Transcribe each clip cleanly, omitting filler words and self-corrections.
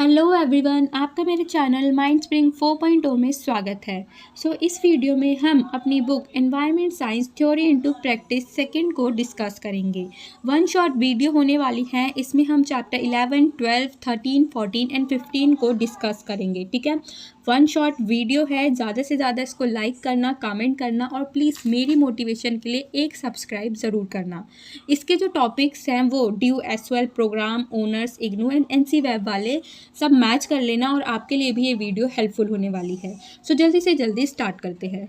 Hello everyone, आपका मेरे channel mind spring 4.0 में स्वागत है। इस वीडियो में हम अपनी book environment science theory into practice second को डिस्कस करेंगे। वन शॉट वीडियो होने वाली है। इसमें हम चैप्टर 11, 12, 13, 14 एंड 15 को डिस्कस करेंगे। ठीक है, वन शॉट वीडियो है। ज़्यादा से ज़्यादा इसको लाइक करना, कमेंट करना और प्लीज़ मेरी मोटिवेशन के लिए एक सब्सक्राइब ज़रूर करना। इसके जो टॉपिक्स हैं वो due SL program, honours, IGNOU and NC web वाले सब मैच कर लेना और आपके लिए भी ये वीडियो हेल्पफुल होने वाली है। जल्दी से जल्दी स्टार्ट करते हैं।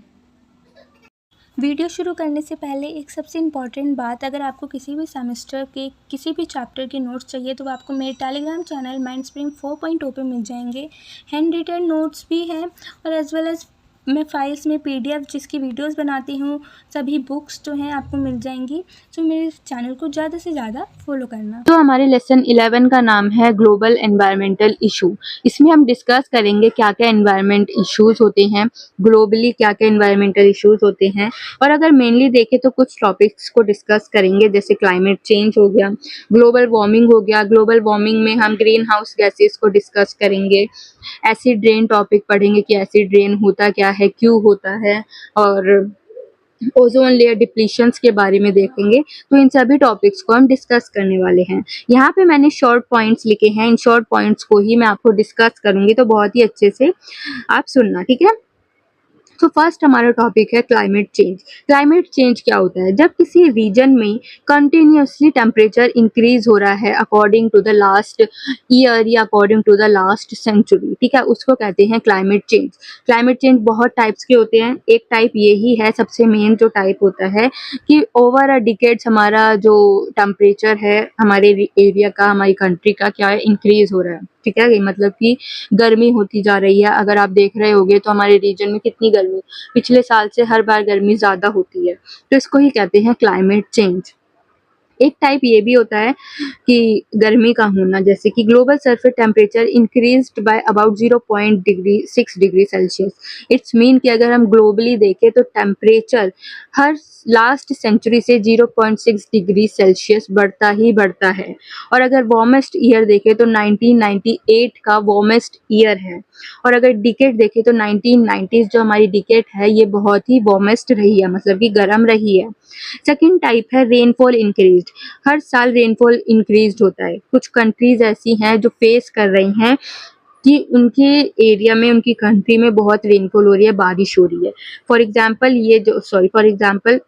वीडियो शुरू करने से पहले एक सबसे इम्पॉर्टेंट बात, अगर आपको किसी भी सेमेस्टर के किसी भी चैप्टर के नोट्स चाहिए तो आपको मेरे टेलीग्राम चैनल माइंड स्प्रिंग 4.0 पे मिल जाएंगे। हैंड रिटन नोट्स भी हैं और एज वेल एज मैं फाइल्स में पीडीएफ जिसकी वीडियोस बनाती हूँ, सभी बुक्स जो हैं आपको मिल जाएंगी। मेरे चैनल को ज़्यादा से ज़्यादा फॉलो करना। तो हमारे लेसन 11 का नाम है ग्लोबल एनवायरमेंटल इशू। इसमें हम डिस्कस करेंगे क्या क्या एनवायरमेंट इश्यूज होते हैं, ग्लोबली क्या क्या एनवायरमेंटल इश्यूज होते हैं, और अगर मेनली देखें तो कुछ टॉपिक्स को डिस्कस करेंगे जैसे क्लाइमेट चेंज हो गया, ग्लोबल वार्मिंग हो गया। ग्लोबल वार्मिंग में हम ग्रीन हाउस गैसेस को डिस्कस करेंगे। एसिड रेन टॉपिक पढ़ेंगे कि एसिड रेन होता क्या है, क्यों होता है, और ओजोन लेयर डिप्लीशंस के बारे में देखेंगे। तो इन सभी टॉपिक्स को हम डिस्कस करने वाले हैं। यहाँ पे मैंने शॉर्ट पॉइंट्स लिखे हैं, इन शॉर्ट पॉइंट्स को ही मैं आपको डिस्कस करूंगी, तो बहुत ही अच्छे से आप सुनना, ठीक है। तो फर्स्ट हमारा टॉपिक है क्लाइमेट चेंज। क्लाइमेट चेंज क्या होता है? जब किसी रीजन में कंटिन्यूसली टेम्परेचर इंक्रीज हो रहा है according to the last year या according to the last century, ठीक है, उसको कहते हैं क्लाइमेट चेंज। क्लाइमेट चेंज बहुत टाइप्स के होते हैं। एक टाइप यही है, सबसे मेन जो टाइप होता है कि ओवर अ डिकेड्स हमारा जो टेम्परेचर है हमारे एरिया का, हमारी कंट्री का क्या है, इंक्रीज हो रहा है, ठीक है। ये मतलब कि गर्मी होती जा रही है। अगर आप देख रहे होंगे तो हमारे रीजन में कितनी गर्मी, पिछले साल से हर बार गर्मी ज्यादा होती है, तो इसको ही कहते हैं क्लाइमेट चेंज। एक टाइप ये भी होता है कि गर्मी का होना, जैसे कि global surface temperature increased by about 0.6 degree Celsius. It's mean कि अगर हम ग्लोबली देखें तो टेम्परेचर हर लास्ट सेंचुरी से 0.6 डिग्री सेल्सियस बढ़ता ही बढ़ता है। और अगर वार्मेस्ट ईयर देखें तो 1998 का वार्मेस्ट ईयर है। और अगर डिकेड देखें तो 1990s जो हमारी डिकेड है ये बहुत ही वार्मेस्ट रही है, मतलब कि गर्म रही है। सेकेंड टाइप है रेनफॉल इंक्रीज। हर साल रेनफॉल इंक्रीज होता है। कुछ कंट्रीज ऐसी हैं जो फेस कर रही हैं कि उनके एरिया में, उनकी कंट्री में बहुत रेनफॉल हो रही है, बारिश हो रही है। फॉर एग्जाम्पल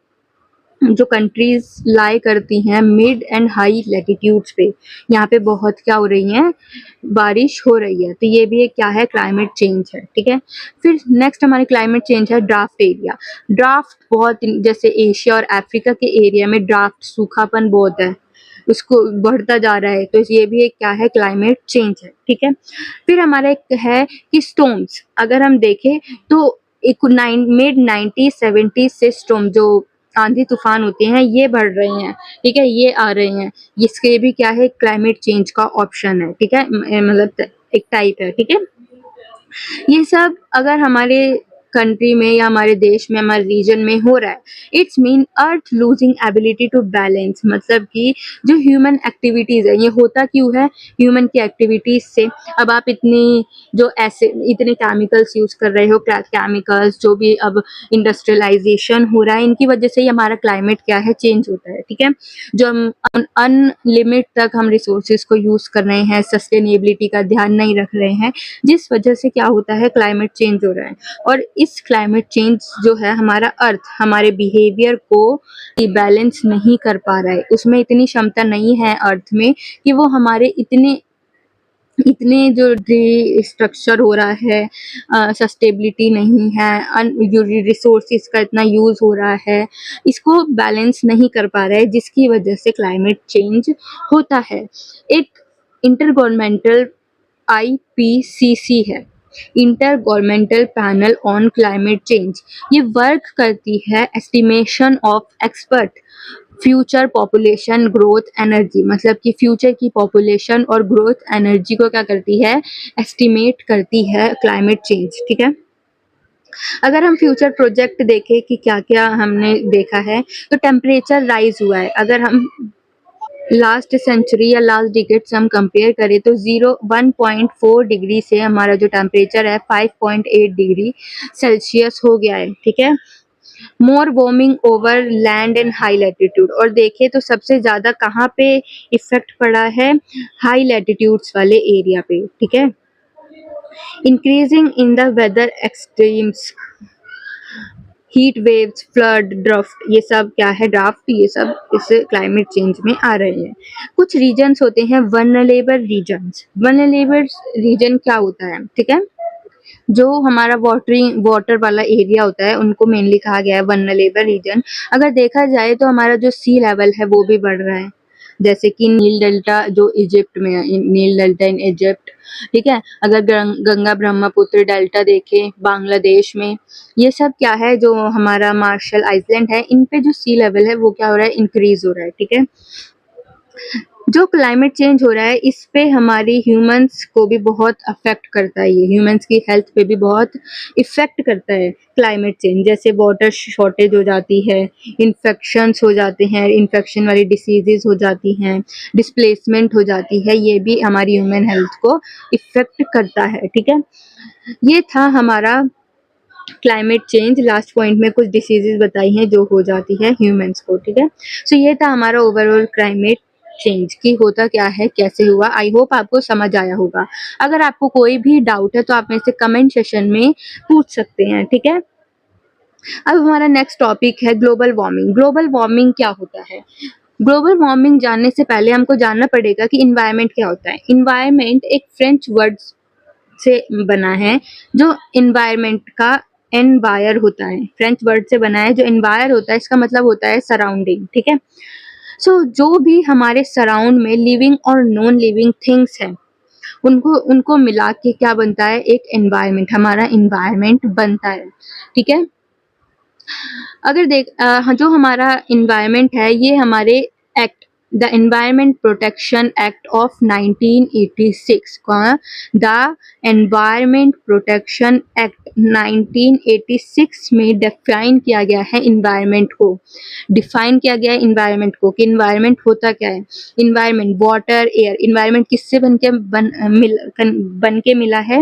जो कंट्रीज लाई करती हैं मिड एंड हाई लैटिट्यूड्स पे, यहाँ पे बहुत क्या हो रही है, बारिश हो रही है। तो ये भी एक क्या है, क्लाइमेट चेंज है, ठीक है। फिर नेक्स्ट हमारी क्लाइमेट चेंज है ड्राफ्ट एरिया। ड्राफ्ट बहुत, जैसे एशिया और अफ्रीका के एरिया में ड्राफ्ट, सूखापन बहुत है, उसको बढ़ता जा रहा है, तो ये भी एक क्या है, क्लाइमेट चेंज है, ठीक है। फिर हमारा एक है कि स्टॉर्म्स। अगर हम देखें तो एक मिड 1970 से स्टॉर्म जो आंधी तूफान होते हैं ये बढ़ रहे हैं, ठीक है, ये आ रहे हैं। इसके भी क्या है, क्लाइमेट चेंज का ऑप्शन है, ठीक है, मतलब एक टाइप है, ठीक है। ये सब अगर हमारे कंट्री में या हमारे देश में, हमारे रीजन में हो रहा है, it's mean earth losing ability to balance. मतलब कि जो ह्यूमन एक्टिविटीज है, ये होता क्यों है, ह्यूमन की एक्टिविटीज से। अब आप इतने केमिकल्स यूज कर रहे हो, केमिकल्स जो भी अब इंडस्ट्रियलाइजेशन हो रहा है, इनकी वजह से ही हमारा क्लाइमेट क्या है, चेंज होता है, ठीक है। जो हम अनलिमिट तक हम रिसोर्सेज को यूज कर रहे हैं, सस्टेनेबिलिटी का ध्यान नहीं रख रहे हैं, जिस वजह से क्या होता है, क्लाइमेट चेंज हो रहा है। और इस क्लाइमेट चेंज जो है, हमारा अर्थ हमारे बिहेवियर को बैलेंस नहीं कर पा रहा है। उसमें इतनी क्षमता नहीं है अर्थ में कि वो हमारे इतने इतने जो स्ट्रक्चर हो रहा है, सस्टेबिलिटी नहीं है, रिसोर्सेज का इतना यूज हो रहा है, इसको बैलेंस नहीं कर पा रहा है, जिसकी वजह से क्लाइमेट चेंज होता है। एक इंटर गवर्नमेंटल IPCC है, inter governmental panel on climate change. ये वर्क करती है estimation of expert future population growth energy, मतलब कि फ्यूचर की पॉपुलेशन और ग्रोथ एनर्जी को क्या करती है, एस्टिमेट करती है क्लाइमेट चेंज, ठीक है। अगर हम फ्यूचर प्रोजेक्ट देखें कि क्या क्या हमने देखा है, तो टेम्परेचर राइज हुआ है। अगर हम लास्ट सेंचुरी या लास्ट डिकेड से हम कंपेयर करें तो 1.4 डिग्री से हमारा जो टेम्परेचर है 5.8 डिग्री सेल्सियस हो गया है, ठीक है। More warming over land and high latitude, और देखें तो सबसे ज़्यादा कहाँ पे इफेक्ट पड़ा है, हाई लैटिट्यूड्स वाले एरिया पे, ठीक है। Increasing in the weather extremes, heat waves, flood, draft, ये सब क्या है, ड्राफ्ट, ये सब इस क्लाइमेट चेंज में आ रहे हैं। कुछ रीजन्स होते हैं वल्नरेबल रीजन्स। वल्नरेबल रीजन क्या होता है, ठीक है, जो हमारा वाटर वाला एरिया होता है उनको मेनली कहा गया है वल्नरेबल रीजन। अगर देखा जाए तो हमारा जो सी लेवल है वो भी बढ़ रहा है, जैसे कि नील डेल्टा जो इजिप्ट में है, नील डेल्टा इन इजिप्ट, ठीक है। अगर गंगा ब्रह्मपुत्र डेल्टा देखें बांग्लादेश में, ये सब क्या है, जो हमारा मार्शल आइलैंड है, इन पे जो सी लेवल है वो क्या हो रहा है, इंक्रीज हो रहा है, ठीक है। जो क्लाइमेट चेंज हो रहा है इस पे हमारी ह्यूमंस को भी बहुत अफेक्ट करता है, ये ह्यूमंस की हेल्थ पे भी बहुत इफेक्ट करता है क्लाइमेट चेंज। जैसे वाटर शॉर्टेज हो जाती है, इन्फेक्शंस हो जाते हैं, इन्फेक्शन वाली डिसीजेज हो जाती हैं, डिस्प्लेसमेंट हो जाती है, ये भी हमारी ह्यूमन हेल्थ को इफेक्ट करता है, ठीक है। ये था हमारा क्लाइमेट चेंज। लास्ट पॉइंट में कुछ डिसीजेज बताई हैं जो हो जाती है ह्यूमंस को, ठीक है। सो ये था हमारा ओवरऑल क्लाइमेट चेंज की होता क्या है, कैसे हुआ। आई होप आपको समझ आया होगा। अगर आपको कोई भी डाउट है तो आप मेरे से कमेंट सेशन में पूछ सकते हैं, ठीक है। अब हमारा नेक्स्ट टॉपिक है ग्लोबल वार्मिंग। ग्लोबल वार्मिंग क्या होता है? ग्लोबल वार्मिंग जानने से पहले हमको जानना पड़ेगा कि इन्वायरमेंट क्या होता है। इन्वायरमेंट एक फ्रेंच वर्ड से बना है, जो इन्वायरमेंट का एनवायर होता है, फ्रेंच वर्ड से बना है। जो एनवायर होता है इसका मतलब होता है सराउंडिंग, ठीक है। सो जो भी हमारे सराउंड में लिविंग और नॉन लिविंग थिंग्स हैं उनको उनको मिला के क्या बनता है, एक एनवायरमेंट, हमारा एनवायरमेंट बनता है, ठीक है। अगर जो हमारा इन्वायरमेंट है ये हमारे act, the environment protection act of 1986 का, द एनवायरमेंट प्रोटेक्शन एक्ट 1986 में डिफाइन किया गया है इन्वायरमेंट को। डिफाइन किया गया है इन्वायरमेंट को कि इन्वायरमेंट होता क्या है। इन्वायरमेंट वाटर एयर, इन्वायरमेंट किससे बन के मिला है,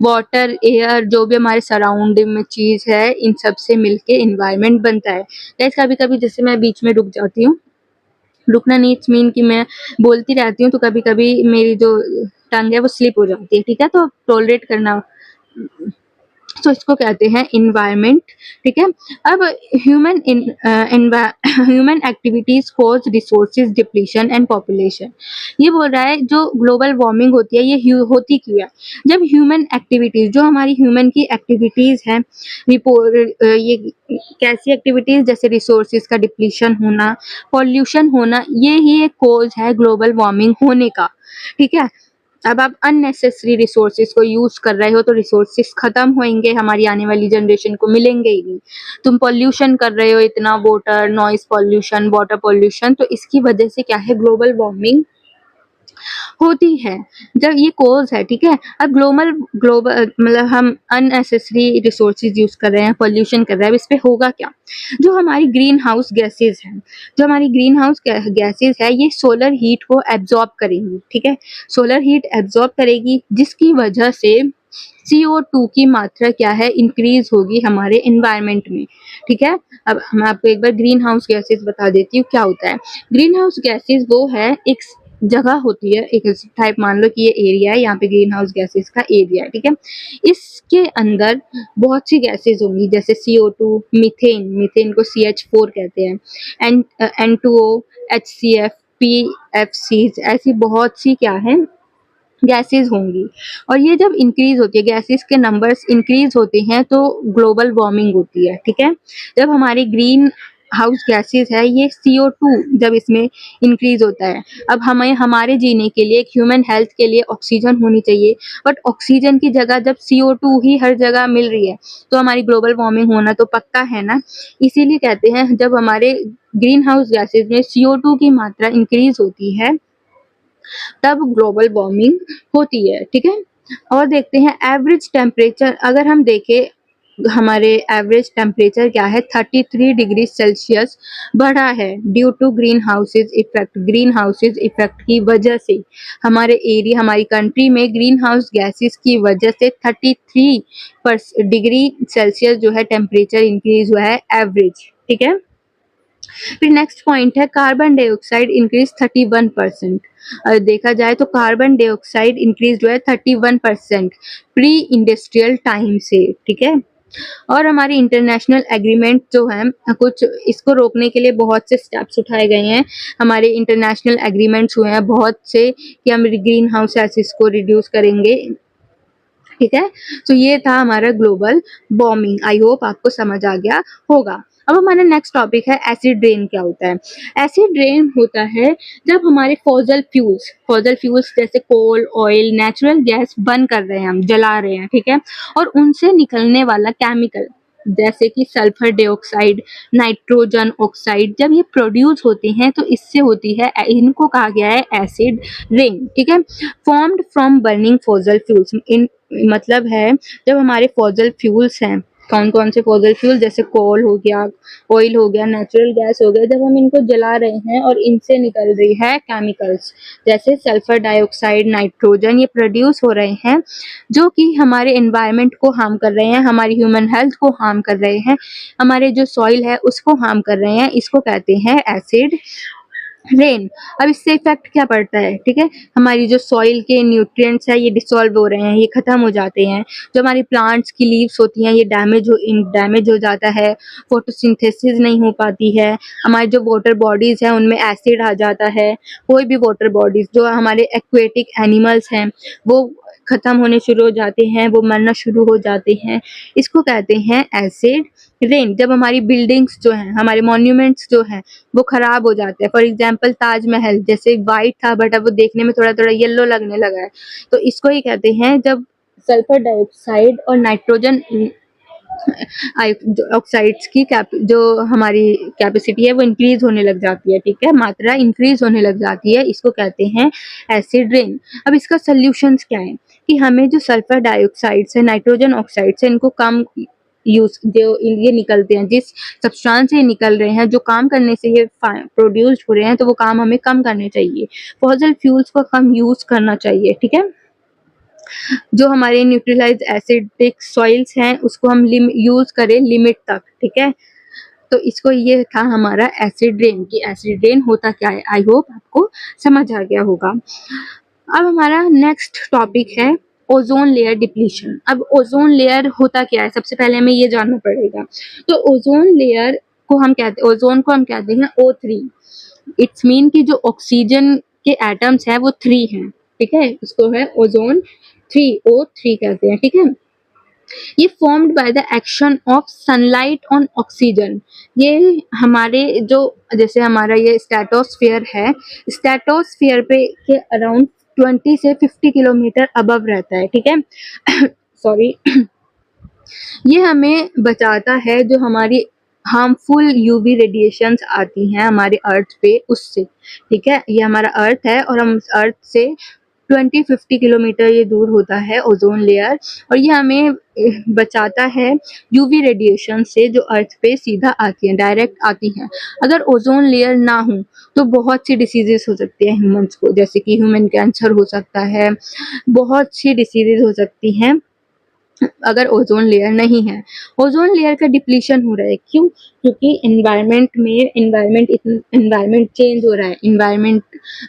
वाटर एयर, जो भी हमारे सराउंडिंग में चीज है इन सब से मिलके इन्वायरमेंट बनता है। गाइस कभी कभी जैसे मैं बीच में रुक जाती हूँ, रुकना नहीं इट्स मीन कि मैं बोलती रहती हूँ तो कभी कभी मेरी जो टंग है वो स्लिप हो जाती है, ठीक है, तो टॉलरेट करना। तो इसको कहते हैं इन्वायरमेंट, ठीक है। अब human human activities cause resources depletion and population. ये बोल रहा है जो ग्लोबल वार्मिंग होती है ये होती क्यों है, जब ह्यूमन एक्टिविटीज, जो हमारी ह्यूमन की एक्टिविटीज हैं, ये कैसी एक्टिविटीज, जैसे रिसोर्सेज का डिप्लीशन होना, पॉल्यूशन होना, ये ही एक कॉज है ग्लोबल वार्मिंग होने का, ठीक है। अब आप अननेसेसरी रिसोर्सेज को यूज कर रहे हो तो रिसोर्सेज खत्म होंगे, हमारी आने वाली जनरेशन को मिलेंगे ही नहीं। तुम पॉल्यूशन कर रहे हो इतना, water noise pollution, water pollution, तो इसकी वजह से क्या है, ग्लोबल वार्मिंग होती है, जब ये कोज है, ठीक है। अब ग्लोबल ग्लोबल मतलब हम अननेसेसरी रिसोर्सेज यूज कर रहे हैं, पॉल्यूशन कर रहे हैं, अब इस पे होगा क्या, जो हमारी ग्रीन हाउस गैसेज हैं, जो हमारी ग्रीन हाउस गैसेज है ये सोलर हीट को एब्जॉर्ब करेंगी, ठीक है, सोलर हीट एब्जॉर्ब करेगी, जिसकी वजह से CO2 की मात्रा क्या है, इंक्रीज होगी हमारे एनवायरनमेंट में, ठीक है। अब मैं आपको एक बार ग्रीन हाउस गैसेज बता देती हूँ क्या होता है। ग्रीन हाउस गैसेज वो है, एक जगह होती है, एक टाइप, मान लो कि ये एरिया है, यहाँ पे ग्रीन हाउस गैसेज का एरिया है, ठीक है। इसके अंदर बहुत सी गैसेज होंगी, जैसे CO2, मीथेन, मीथेन को CH4 कहते हैं, N2O, HCF, PFCs, ऐसी बहुत सी क्या है गैसेस होंगी। और ये जब इंक्रीज होती है, गैसेस के नंबर्स इंक्रीज होते हैं तो ग्लोबल वार्मिंग होती है, ठीक है। जब हमारी ग्रीन हाउस गैसेस है ये CO2 जब इसमें इंक्रीज होता है, अब हमें हमारे जीने के लिए, ह्यूमन हेल्थ के लिए ऑक्सीजन होनी चाहिए, बट ऑक्सीजन की जगह जब CO2 ही हर जगह मिल रही है तो हमारी ग्लोबल वार्मिंग होना तो पक्का है ना। इसीलिए कहते हैं जब हमारे ग्रीन हाउस गैसेज में CO2 की मात्रा इंक्रीज होती है तब ग्लोबल वार्मिंग होती है, ठीक है। और देखते हैं एवरेज टेम्परेचर, अगर हम देखें हमारे एवरेज टेम्परेचर क्या है 33 डिग्री सेल्सियस बढ़ा है due to green houses effect की वजह से। हमारे एरिया हमारी कंट्री में ग्रीन हाउस गैसेस की वजह से 33 डिग्री सेल्सियस जो है टेम्परेचर इंक्रीज हुआ है एवरेज, ठीक है। फिर नेक्स्ट पॉइंट है कार्बन डाइऑक्साइड इंक्रीज 31%। देखा जाए तो कार्बन डाइऑक्साइड इंक्रीज हुआ है 31% प्री इंडस्ट्रियल टाइम से, ठीक है। और हमारी इंटरनेशनल एग्रीमेंट जो है कुछ इसको रोकने के लिए बहुत से स्टेप्स उठाए गए हैं। हमारे इंटरनेशनल एग्रीमेंट्स हुए हैं बहुत से कि हम ग्रीन हाउस गैसेस को रिड्यूस करेंगे, ठीक है। तो ये था हमारा ग्लोबल वार्मिंग। आई होप आपको समझ आ गया होगा। अब हमारा नेक्स्ट टॉपिक है एसिड रेन क्या होता है। एसिड रेन होता है जब हमारे फॉसिल फ्यूल्स जैसे कोल, ऑयल, नेचुरल गैस बर्न कर रहे हैं, हम जला रहे हैं, ठीक है, और उनसे निकलने वाला केमिकल जैसे कि सल्फर डाइऑक्साइड, नाइट्रोजन ऑक्साइड जब ये प्रोड्यूस होते हैं तो इससे होती है, इनको कहा गया है एसिड रेन, ठीक है। Formed from burning fossil fuels, इन मतलब है जब हमारे फॉसिल फ्यूल्स हैं, कौन कौन से फॉसिल फ्यूल जैसे कोल हो गया, ऑयल हो गया, नेचुरल गैस हो गया, जब हम इनको जला रहे हैं और इनसे निकल रही है केमिकल्स जैसे सल्फर डाइऑक्साइड, नाइट्रोजन, ये प्रोड्यूस हो रहे हैं जो कि हमारे एनवायरनमेंट को हार्म कर रहे हैं, हमारी ह्यूमन हेल्थ को हार्म कर रहे हैं, हमारे जो सॉइल है उसको हार्म कर रहे हैं, इसको कहते हैं एसिड रेन। अब इससे इफेक्ट क्या पड़ता है, ठीक है, हमारी जो सॉइल के न्यूट्रिएंट्स है ये डिसॉल्व हो रहे हैं, ये खत्म हो जाते हैं, जो हमारी प्लांट्स की लीव्स होती हैं ये डैमेज हो जाता है, फोटोसिंथेसिस नहीं हो पाती है, हमारी जो वाटर बॉडीज हैं उनमें एसिड आ जाता है, कोई भी वाटर बॉडीज जो हमारे एक्वेटिक एनिमल्स हैं वो खत्म होने शुरू हो जाते हैं, वो मरना शुरू हो जाते हैं, इसको कहते हैं एसिड रेन। जब हमारी बिल्डिंग्स जो हैं, हमारे मॉन्यूमेंट्स जो हैं वो खराब हो जाते हैं, फॉर एग्जाम्पल ताजमहल जैसे वाइट था बट अब वो देखने में थोड़ा थोड़ा येलो लगने लगा है, तो इसको ही कहते हैं जब सल्फर डाइऑक्साइड और नाइट्रोजन ऑक्साइड्स की जो हमारी कैपेसिटी है वो इंक्रीज होने लग जाती है, ठीक है, मात्रा इंक्रीज होने लग जाती है, इसको कहते हैं एसिड रेन। अब इसका सोल्यूशंस क्या है कि हमें जो सल्फर डाइऑक्साइड्स है, नाइट्रोजन ऑक्साइड्स है, इनको कम यूज जो ये निकलते हैं, जिस सब्सटेंस से ये निकल रहे हैं, जो काम करने से ये प्रोड्यूस हो रहे हैं, तो वो काम हमें कम करने चाहिए, फॉसिल फ्यूल्स को कम यूज करना चाहिए, ठीक है। जो हमारे न्यूट्रलाइज एसिडिक सॉइल्स हैं उसको हम यूज करें लिमिट तक, ठीक है। तो इसको ये था हमारा एसिड रेन कि एसिड रेन होता क्या है। आई होप आपको समझ आ गया होगा। अब हमारा नेक्स्ट टॉपिक है ओजोन लेयर डिप्लीशन। अब ओजोन लेयर होता क्या है, सबसे पहले हमें ये जानना पड़ेगा। तो ओजोन लेयर को हम कहते हैं, ओजोन को हम कहते हैं O3। इट्स मीन कि जो ऑक्सीजन के एटम्स हैं वो 3 हैं, ठीक है, इसको है ओजोन 3, O3 कहते हैं, ठीक है। ये formed by the action of sunlight on oxygen. ये हमारे जो जैसे हमारा ये स्ट्रेटोस्फीयर है, स्ट्रेटोस्फीयर पे के अराउंड 20 से 50 किलोमीटर अबव रहता है, ठीक है। सॉरी ये हमें बचाता है जो हमारी हार्मफुल यूवी रेडिएशंस आती हैं हमारे अर्थ पे उससे, ठीक है। ये हमारा अर्थ है और हम अर्थ से 20-50 किलोमीटर ये दूर होता है ओजोन लेयर, और ये हमें बचाता है यूवी रेडिएशन से जो अर्थ पे सीधा आती हैं, डायरेक्ट आती हैं। अगर ओजोन लेयर ना हो तो बहुत सी डिसीजेस हो सकती हैं ह्यूमंस को, जैसे कि ह्यूमन कैंसर हो सकता है, बहुत सी डिसीजेस हो सकती हैं अगर ओजोन लेयर नहीं है। ओजोन लेयर का डिप्लीशन हो रहा है, क्यों? क्योंकि एनवायरनमेंट चेंज हो रहा है, एनवायरनमेंट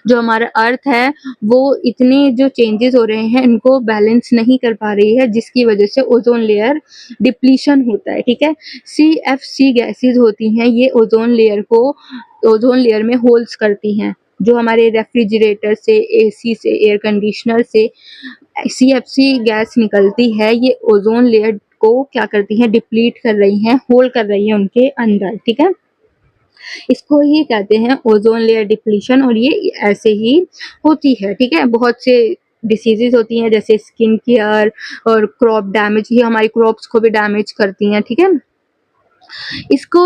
जो हमारा अर्थ है वो इतने जो चेंजेस हो रहे हैं इनको बैलेंस नहीं कर पा रही है, जिसकी वजह से ओजोन लेयर डिप्लीशन होता है, ठीक है। CFC गैसेज होती हैं, ये ओजोन लेयर में होल्स करती हैं, जो हमारे रेफ्रिजरेटर से, AC से, एयर कंडीशनर से CFC गैस निकलती है, ये ओजोन लेयर को क्या करती हैं, डिप्लीट कर रही हैं, होल कर रही हैं उनके अंदर, ठीक है। इसको ही कहते हैं ओजोन लेयर डिप्लीशन, और ये ऐसे ही होती है, ठीक है। बहुत से डिसीजेज होती हैं जैसे स्किन केयर और क्रॉप डैमेज, ये हमारी क्रॉप्स को भी डैमेज करती हैं, ठीक है। इसको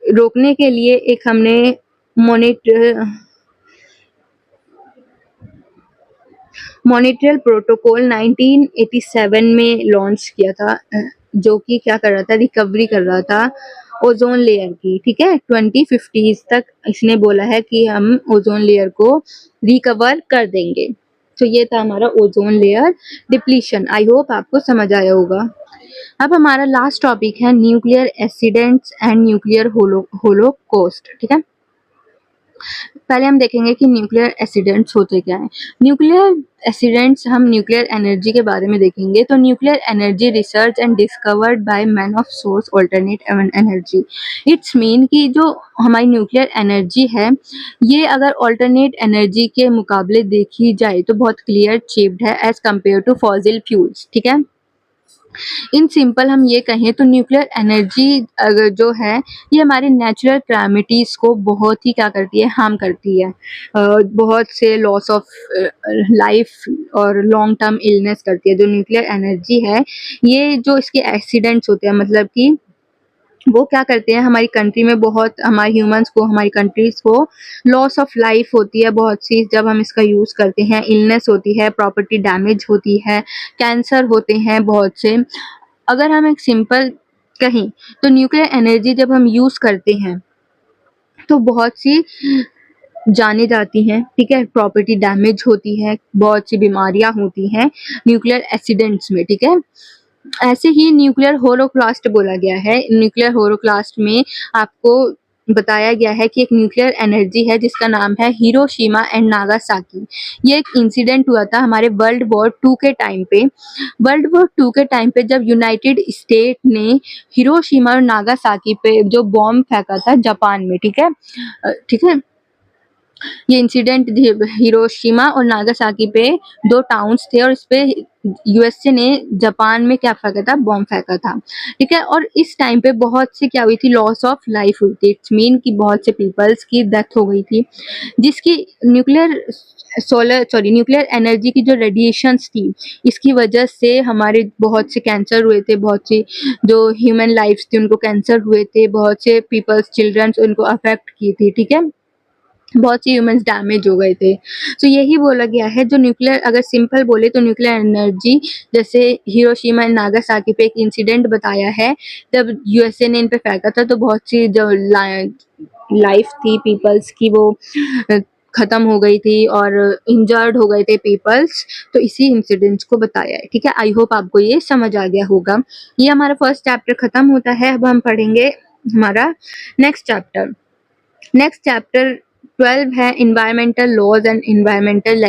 रोकने के लिए एक हमने मॉनिट्रियल प्रोटोकॉल 1987 में लॉन्च किया था। जो कि क्या कर रहा था, रिकवरी कर रहा था ओजोन लेयर की, ठीक है। 2050 तक इसने बोला है कि हम ओजोन लेयर को रिकवर कर देंगे। तो ये था हमारा ozone layer depletion. I hope आपको समझ आया होगा। अब हमारा लास्ट टॉपिक है nuclear accidents and nuclear Holocaust, ठीक है। पहले हम देखेंगे कि न्यूक्लियर एक्सीडेंट्स होते क्या हैं। न्यूक्लियर एक्सीडेंट्स, हम न्यूक्लियर एनर्जी के बारे में देखेंगे। तो nuclear energy research and discovered by man of source alternate energy. It's mean कि जो हमारी न्यूक्लियर एनर्जी है, ये अगर ऑल्टरनेट एनर्जी के मुकाबले देखी जाए तो बहुत क्लियर चिप्ड है as compare to fossil fuels, ठीक है। इन सिंपल हम ये कहें तो न्यूक्लियर एनर्जी अगर जो है, ये हमारे नेचुरल कैलामिटीज़ को बहुत ही क्या करती है, हार्म करती है। बहुत से लॉस ऑफ लाइफ और लॉन्ग टर्म इलनेस करती है। जो न्यूक्लियर एनर्जी है, ये जो इसके एक्सीडेंट्स होते हैं, मतलब कि वो क्या करते हैं, हमारी कंट्री में बहुत, हमारे ह्यूमंस को, हमारी कंट्रीज को लॉस ऑफ लाइफ होती है बहुत सी जब हम इसका यूज़ करते हैं। इलनेस होती है, प्रॉपर्टी डैमेज होती है, कैंसर होते हैं बहुत से। अगर हम एक सिंपल कहें तो न्यूक्लियर एनर्जी जब हम यूज़ करते हैं तो बहुत सी जाने जाती हैं, ठीक है। प्रॉपर्टी डैमेज होती है, बहुत सी बीमारियां होती हैं न्यूक्लियर एक्सीडेंट्स में, ठीक है। ऐसे ही न्यूक्लियर होलोकॉस्ट बोला गया है। न्यूक्लियर होलोकॉस्ट में आपको बताया गया है कि एक न्यूक्लियर एनर्जी है जिसका नाम है हिरोशिमा एंड नागासाकी। ये एक इंसिडेंट हुआ था हमारे वर्ल्ड वॉर 2 के टाइम पे। वर्ल्ड वॉर 2 के टाइम पे जब यूनाइटेड स्टेट ने हिरोशिमा और नागासाकी पे जो बॉम्ब फेंका था जापान में, ठीक है, ठीक है। ये इंसिडेंट हिरोशिमा और नागासाकी पे 2 टाउन्स थे और इस पे यूएसए ने जापान में क्या फेंका था, बॉम्ब फेंका था, ठीक है। और इस टाइम पे बहुत सी क्या हुई थी, लॉस ऑफ लाइफ हुई थी। इट्स मीन कि बहुत से पीपल्स की डेथ हो गई थी, जिसकी न्यूक्लियर एनर्जी की जो रेडिएशंस थी, इसकी वजह से हमारे बहुत से कैंसर हुए थे, बहुत सी जो ह्यूमन लाइफ्स थी उनको कैंसर हुए थे, बहुत से पीपल्स, चिल्ड्रंस उनको अफेक्ट की थी, ठीक है। बहुत सी ह्यूमंस डैमेज हो गए थे। तो यही बोला गया है, जो न्यूक्लियर, अगर सिंपल बोले तो न्यूक्लियर एनर्जी, जैसे हिरोशिमा एंड नागासाकी पे एक इंसिडेंट बताया है, जब यूएसए ने इन पे फेंका था तो बहुत सी जो लाइफ थी पीपल्स की वो खत्म हो गई थी और इंजर्ड हो गए थे पीपल्स। तो इसी इंसिडेंट्स को बताया है, ठीक है। आई होप आपको ये समझ आ गया होगा। ये हमारा फर्स्ट चैप्टर खत्म होता है। अब हम पढ़ेंगे हमारा नेक्स्ट चैप्टर। नेक्स्ट चैप्टर 12 है environmental laws and environmental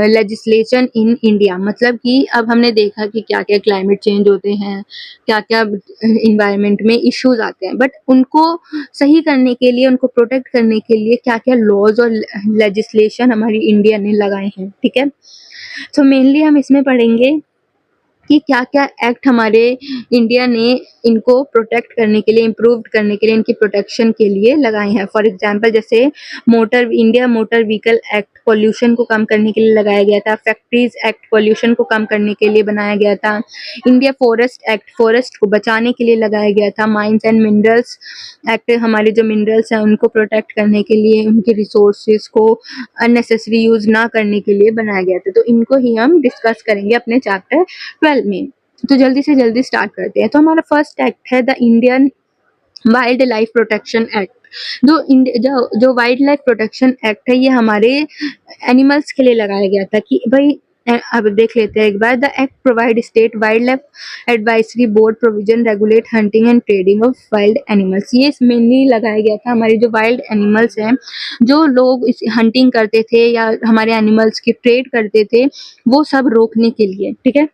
legislation in India. मतलब कि अब हमने देखा कि क्या क्या क्लाइमेट चेंज होते हैं, क्या क्या इन्वायरमेंट में इश्यूज आते हैं, बट उनको सही करने के लिए, उनको प्रोटेक्ट करने के लिए क्या क्या लॉज और लेजिस्लेशन हमारी इंडिया ने लगाए हैं, ठीक है। तो मेनली हम इसमें पढ़ेंगे कि क्या-क्या एक्ट हमारे इंडिया ने इनको प्रोटेक्ट करने के लिए, इम्प्रूव करने के लिए, इनकी प्रोटेक्शन के लिए लगाए हैं। फॉर एग्जांपल जैसे India motor vehicle act pollution को कम करने के लिए लगाया गया था। फैक्ट्रीज एक्ट पॉल्यूशन को कम करने के लिए बनाया गया था। इंडिया फॉरेस्ट एक्ट फॉरेस्ट को बचाने के लिए लगाया गया था। माइंस एंड मिनरल्स एक्ट हमारे जो मिनरल्स हैं उनको प्रोटेक्ट करने के लिए, उनके रिसोर्सेज को अननेसेसरी यूज ना करने के लिए बनाया गया था। तो इनको ही हम डिस्कस करेंगे अपने चैप्टर 12 में। तो जल्दी से जल्दी स्टार्ट करते हैं। तो हमारा फर्स्ट एक्ट है the Indian wild life protection act. जो वाइल्ड लाइफ प्रोटेक्शन एक्ट है, ये हमारे एनिमल्स के लिए लगाया गया था कि भाई, अब देख लेते हैं एक बार। The act provide state wildlife advisory board provision regulate hunting and trading of wild animals. ये मेनली लगाया गया था हमारे जो वाइल्ड एनिमल्स हैं, जो लोग इस हंटिंग करते थे या हमारे एनिमल्स की ट्रेड करते थे, वो सब रोकने के लिए, ठीक है।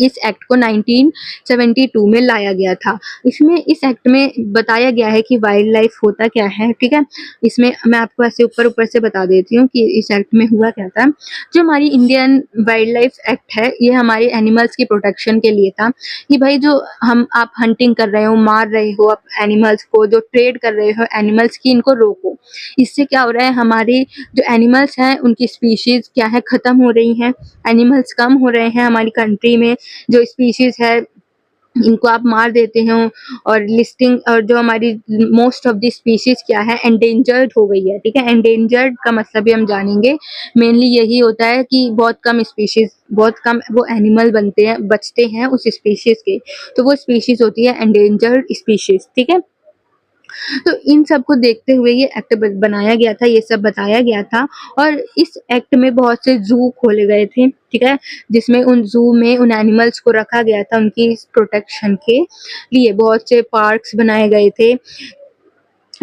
इस एक्ट को 1972 में लाया गया था। इसमें इस एक्ट में बताया गया है कि वाइल्ड लाइफ होता क्या है, ठीक है। इसमें मैं आपको ऐसे ऊपर ऊपर से बता देती हूँ कि इस एक्ट में हुआ क्या था। जो हमारी इंडियन वाइल्ड लाइफ एक्ट है, ये हमारे एनिमल्स की प्रोटेक्शन के लिए था कि भाई जो आप हंटिंग कर रहे हो, मार रहे हो आप एनिमल्स को, जो ट्रेड कर रहे हो एनिमल्स की, इनको रोको। इससे क्या हो रहा है, हमारे जो एनिमल्स हैं उनकी स्पीशीज क्या है, खत्म हो रही हैं। एनिमल्स कम हो रहे हैं हमारी कंट्री में। जो स्पीशीज है इनको आप मार देते हो, और लिस्टिंग और जो हमारी मोस्ट ऑफ द स्पीशीज क्या है, एंडेंजर्ड हो गई है, ठीक है। एंडेंजर्ड का मतलब भी हम जानेंगे। मेनली यही होता है कि बहुत कम स्पीशीज, बहुत कम वो एनिमल बनते हैं, बचते हैं उस स्पीशीज के, तो वो स्पीशीज होती है एंडेंजर्ड स्पीशीज, ठीक है। तो इन सब को देखते हुए ये एक्ट बनाया गया था, ये सब बताया गया था। और इस एक्ट में बहुत से जू खोले गए थे, ठीक है, जिसमें उन जू में उन एनिमल्स को रखा गया था उनकी प्रोटेक्शन के लिए। बहुत से पार्क्स बनाए गए थे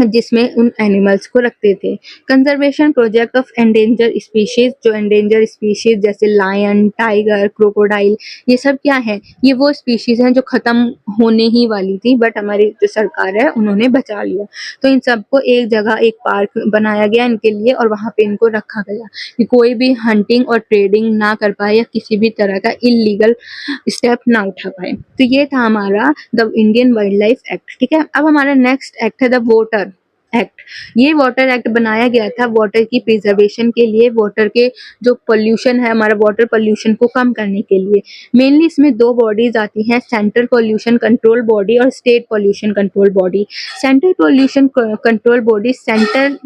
जिसमें उन एनिमल्स को रखते थे। Conservation project of endanger species, जो एंडेंजर स्पीशीज जैसे लायन, टाइगर, क्रोकोडाइल, ये सब क्या है, ये वो स्पीशीज हैं जो खत्म होने ही वाली थी, बट हमारी जो सरकार है उन्होंने बचा लिया। तो इन सबको एक जगह, एक पार्क बनाया गया इनके लिए, और वहां पे इनको रखा गया कि कोई भी हंटिंग और ट्रेडिंग ना कर पाए या किसी भी तरह का इलीगल स्टेप ना उठा पाए। तो ये था हमारा the Indian wild life act, ठीक है। अब हमारा नेक्स्ट एक्ट है द वाटर एक्ट। ये वाटर एक्ट बनाया गया था वाटर की प्रिजर्वेशन के लिए, वाटर के जो पोल्यूशन है, हमारा वाटर पोल्यूशन को कम करने के लिए। मेनली इसमें दो बॉडीज आती हैं, सेंट्रल पोल्यूशन कंट्रोल बॉडी और state pollution control body. Central pollution control body central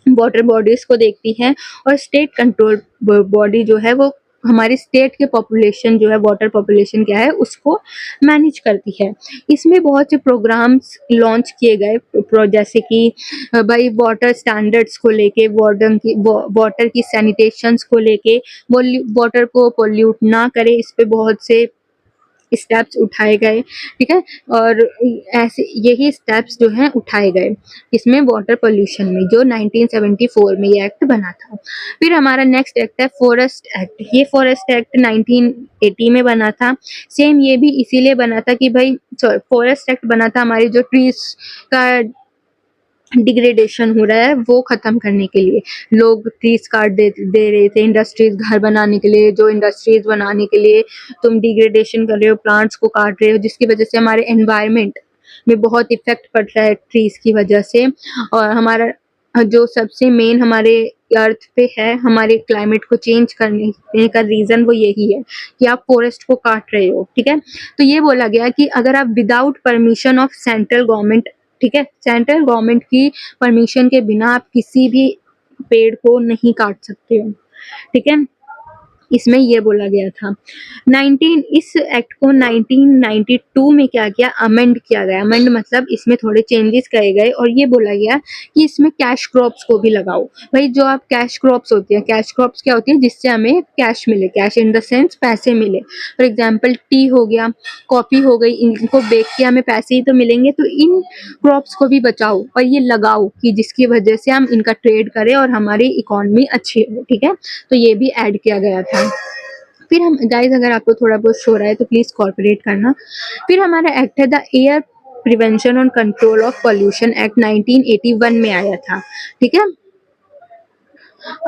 water bodies को देखती है, और स्टेट कंट्रोल बॉडी जो है वो हमारी स्टेट के पॉपुलेशन जो है, वाटर पॉपुलेशन क्या है उसको मैनेज करती है। इसमें बहुत से प्रोग्राम्स लॉन्च किए गए, जैसे कि भाई वाटर स्टैंडर्ड्स को लेके, वाटर की सैनिटेशंस को लेके, वाटर को पोल्यूट ना करे, इस पे बहुत से स्टेप्स उठाए गए, ठीक है। और ऐसे यही स्टेप्स जो हैं उठाए गए इसमें वाटर पोल्यूशन में, जो 1974 में ये एक्ट बना था। फिर हमारा नेक्स्ट एक्ट है फॉरेस्ट एक्ट। ये फॉरेस्ट एक्ट 1980 में बना था। सेम ये भी इसीलिए बना था कि भाई, फॉरेस्ट एक्ट बना था हमारी जो ट्रीज का डिग्रेडेशन हो रहा है वो खत्म करने के लिए। लोग ट्रीज काट दे रहे थे इंडस्ट्रीज घर बनाने के लिए, जो इंडस्ट्रीज बनाने के लिए तुम डिग्रेडेशन कर रहे हो, प्लांट्स को काट रहे हो, जिसकी वजह से हमारे एनवायरनमेंट में बहुत इफेक्ट पड़ रहा है ट्रीज की वजह से। और हमारा जो सबसे मेन हमारे अर्थ पे है, हमारे क्लाइमेट को चेंज करने का रीजन वो यही है कि आप फॉरेस्ट को काट रहे हो, ठीक है। तो ये बोला गया कि अगर आप without permission of central government, ठीक है, सेंट्रल गवर्नमेंट की परमिशन के बिना आप किसी भी पेड़ को नहीं काट सकते हो, ठीक है। इसमें ये बोला गया था। इस एक्ट को 1992 में क्या किया, अमेंड किया गया। अमेंड मतलब इसमें थोड़े चेंजेस करे गए, और ये बोला गया कि इसमें कैश क्रॉप्स को भी लगाओ। भाई जो आप कैश क्रॉप्स होती है, कैश क्रॉप्स क्या होती है, जिससे हमें कैश मिले, कैश इन द सेंस पैसे मिले। फॉर एग्जाम्पल टी हो गया, कॉफी हो गई, इनको बेच के हमें पैसे ही तो मिलेंगे, तो इन क्रॉप्स को भी बचाओ और ये लगाओ कि जिसकी वजह से हम इनका ट्रेड करें और हमारी इकोनॉमी अच्छी हो, ठीक है। तो ये भी ऐड किया गया था। फिर हम गाइस, अगर आपको थोड़ा बहुत शो रहा है तो प्लीज कॉर्पोरेट करना। फिर हमारा एक्ट है द एयर प्रिवेंशन और कंट्रोल ऑफ पोल्यूशन एक्ट 1981 में आया था, ठीक है।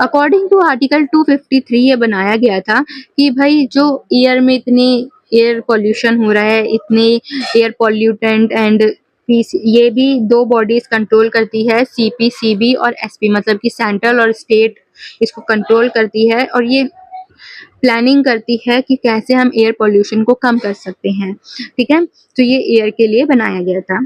अकॉर्डिंग टू आर्टिकल 253 ये बनाया गया था कि भाई जो एयर में इतने एयर पोल्यूशन हो रहा है, इतने एयर पोल्यूटेंट एंड ये भी दो बॉडीज कंट्रोल करती है, सीपीसीबी और एसपी, मतलब कि सेंट्रल और स्टेट इसको कंट्रोल करती है, और ये प्लानिंग करती है कि कैसे हम एयर पोल्यूशन को कम कर सकते हैं, ठीक है। तो ये एयर के लिए बनाया गया था।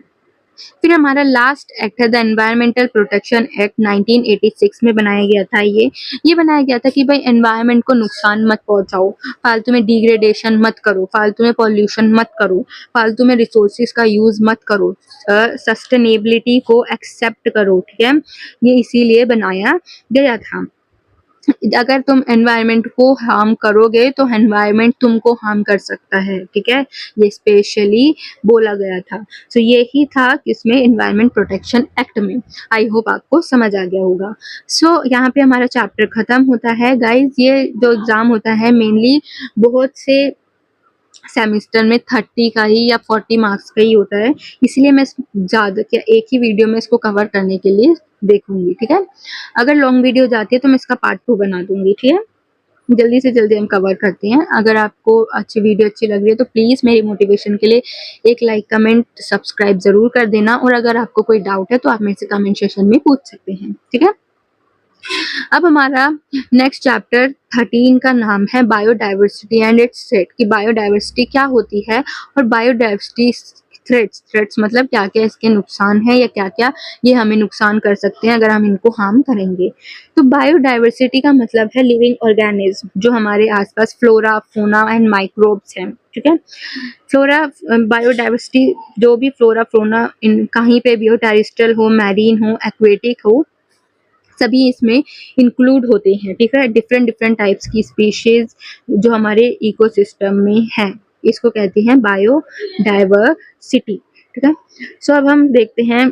फिर हमारा लास्ट एक्ट है द एनवायरमेंटल प्रोटेक्शन एक्ट 1986 में बनाया गया था। ये बनाया गया था कि भाई एनवायरमेंट को नुकसान मत पहुंचाओ, फालतू में डिग्रेडेशन मत करो, फालतू में पॉल्यूशन मत करो, फालतू में रिसोर्सेज का यूज मत करो, सस्टेनेबिलिटी को एक्सेप्ट करो, ठीक है। ये इसीलिए बनाया गया था। अगर तुम एनवायरनमेंट को हार्म करोगे तो एनवायरनमेंट तुमको हार्म कर सकता है, ठीक है। ये स्पेशली बोला गया था। तो यही था इसमें एनवायरनमेंट प्रोटेक्शन एक्ट में। आई होप आपको समझ आ गया होगा। सो यहाँ पे हमारा चैप्टर खत्म होता है गाइज। ये जो एग्जाम होता है मेनली बहुत से सेमेस्टर में 30 का ही या 40 मार्क्स का ही होता है, इसलिए मैं ज़्यादा क्या एक ही वीडियो में इसको कवर करने के लिए देखूंगी, ठीक है। अगर लॉन्ग वीडियो जाती है तो मैं इसका पार्ट 2 बना दूंगी, ठीक है। जल्दी से जल्दी हम कवर करते हैं। अगर आपको अच्छी वीडियो अच्छी लग रही है तो प्लीज़ मेरी मोटिवेशन के लिए एक लाइक, कमेंट, सब्सक्राइब ज़रूर कर देना, और अगर आपको कोई डाउट है तो आप मेरे से कमेंट सेक्शन में पूछ सकते हैं, ठीक है। अब हमारा नेक्स्ट चैप्टर 13 का नाम है बायोडाइवर्सिटी एंड इट्स थ्रेट, कि बायोडाइवर्सिटी क्या होती है और बायोडाइवर्सिटी थ्रेट्स मतलब क्या क्या इसके नुकसान है या क्या क्या ये हमें नुकसान कर सकते हैं अगर हम इनको हार्म करेंगे। तो बायोडाइवर्सिटी का मतलब है लिविंग ऑर्गेनिज्म, जो हमारे आसपास फ्लोरा फोना एंड माइक्रोब्स हैं, ठीक है। फ्लोरा बायोडाइवर्सिटी, जो भी फ्लोरा फ्लोना इन कहीं पे भी हो, टेरेस्ट्रियल हो, मैरीन हो, एक्वेटिक हो, सभी इसमें इंक्लूड होते हैं, ठीक है। डिफरेंट डिफरेंट टाइप्स की स्पीशीज जो हमारे इकोसिस्टम में है, इसको कहते हैं बायोडाइवर्सिटी, ठीक है। सो अब हम देखते हैं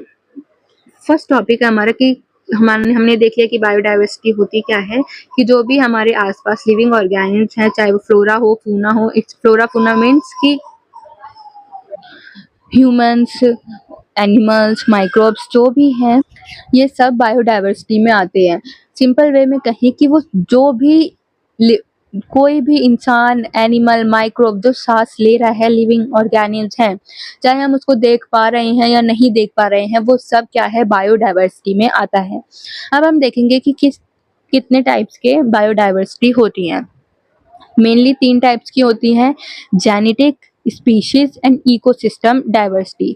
फर्स्ट टॉपिक है हमारा कि हमने देख लिया कि बायोडाइवर्सिटी होती क्या है, कि जो भी हमारे आसपास लिविंग ऑर्गेनिज्म है, चाहे वो फ्लोरा हो फूना हो, इट्स फ्लोरा फूना मीन्स कि ह्यूमंस, एनिमल्स, माइक्रोब्स जो भी हैं, ये सब बायोडाइवर्सिटी में आते हैं। सिंपल वे में कहें कि वो जो भी कोई भी इंसान, एनिमल, माइक्रोब जो सांस ले रहा है, लिविंग ऑर्गेनिज्म है, चाहे हम उसको देख पा रहे हैं या नहीं देख पा रहे हैं, वो सब क्या है, बायोडाइवर्सिटी में आता है। अब हम देखेंगे कि कितने टाइप्स के बायोडाइवर्सिटी होती हैं। मेनली 3 टाइप्स की होती हैं, genetic, species and ecosystem diversity.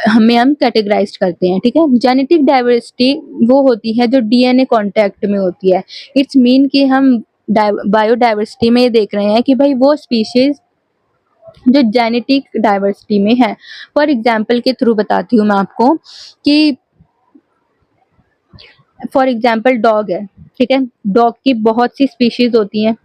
हमें हम कैटेगराइज करते हैं, ठीक है। जेनेटिक डाइवर्सिटी वो होती है जो डीएनए कांटेक्ट में होती है। इट्स मीन कि हम बायोडाइवर्सिटी में ये देख रहे हैं कि भाई वो स्पीशीज जो जेनेटिक डाइवर्सिटी में है। फॉर एग्जाम्पल के थ्रू बताती हूँ मैं आपको कि फॉर एग्जाम्पल डॉग है, ठीक है। डॉग की बहुत सी स्पीशीज होती हैं,